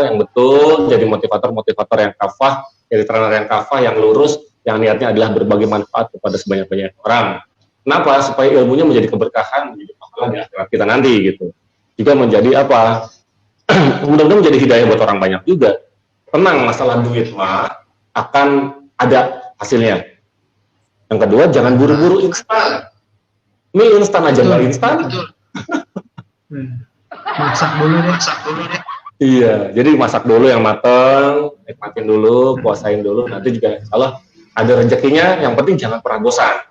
yang betul, jadi motivator yang kafah, jadi trainer yang kafah, yang lurus, yang niatnya adalah berbagi manfaat kepada sebanyak-banyak orang. Kenapa? Supaya ilmunya menjadi keberkahan, menjadi pahala di akhirat kita nanti gitu. Juga menjadi mudah-mudahan menjadi hidayah buat orang banyak juga. Tenang, masalah duit mah akan ada hasilnya. Yang kedua, jangan buru-buru instan. Mie instan aja nggak instan. Masak dulu deh. Iya, jadi masak dulu yang mateng, nikmatin dulu, puasain dulu. Nanti juga insya ada rezekinya. Yang penting jangan pernah bosan.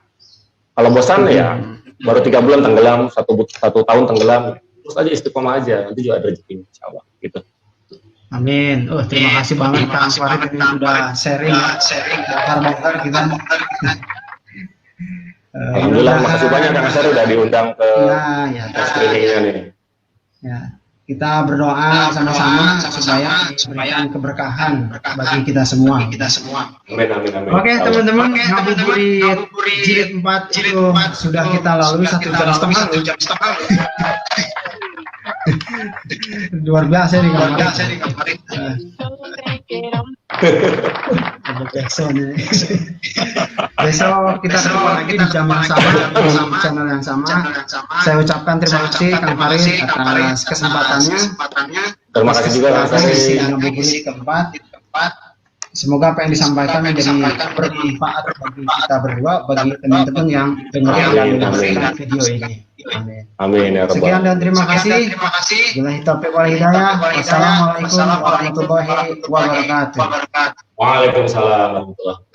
Kalau bosan ya baru 3 bulan tenggelam, 1 tahun tenggelam. Terus aja istiqomah aja. Nanti juga ada rezekinya, insya Allah. Gitu. Amin. Terima kasih banget Kang Farid ini sudah sharing bongkar kita. Alhamdulillah, makasih banyak Kang Asari udah diundang ke screeningnya nih. Ya, kita berdoa sama-sama supaya diberikan keberkahan bagi kita semua. Amin. Oke teman-teman, ngabuburit jilid 4 sudah kita lalui 1 jam setengah. Luar biasa nih kemarin. Besok kita ketemu lagi di jam yang sama, di channel yang sama. Saya ucapkan terima kasih Kang Farid atas kesempatannya. Terima kasih juga Kang Farid. Ngabuburit keempat. Semoga apa yang disampaikan menjadi bermanfaat bagi kita berdua, bagi teman-teman yang dengarkan video ini. Amin. Ya Rabbal. Sekian dan terima kasih. Billahi taufiq wal hidayah. Wassalamualaikum warahmatullahi wabarakatuh. Waalaikumsalam warahmatullahi wabarakatuh.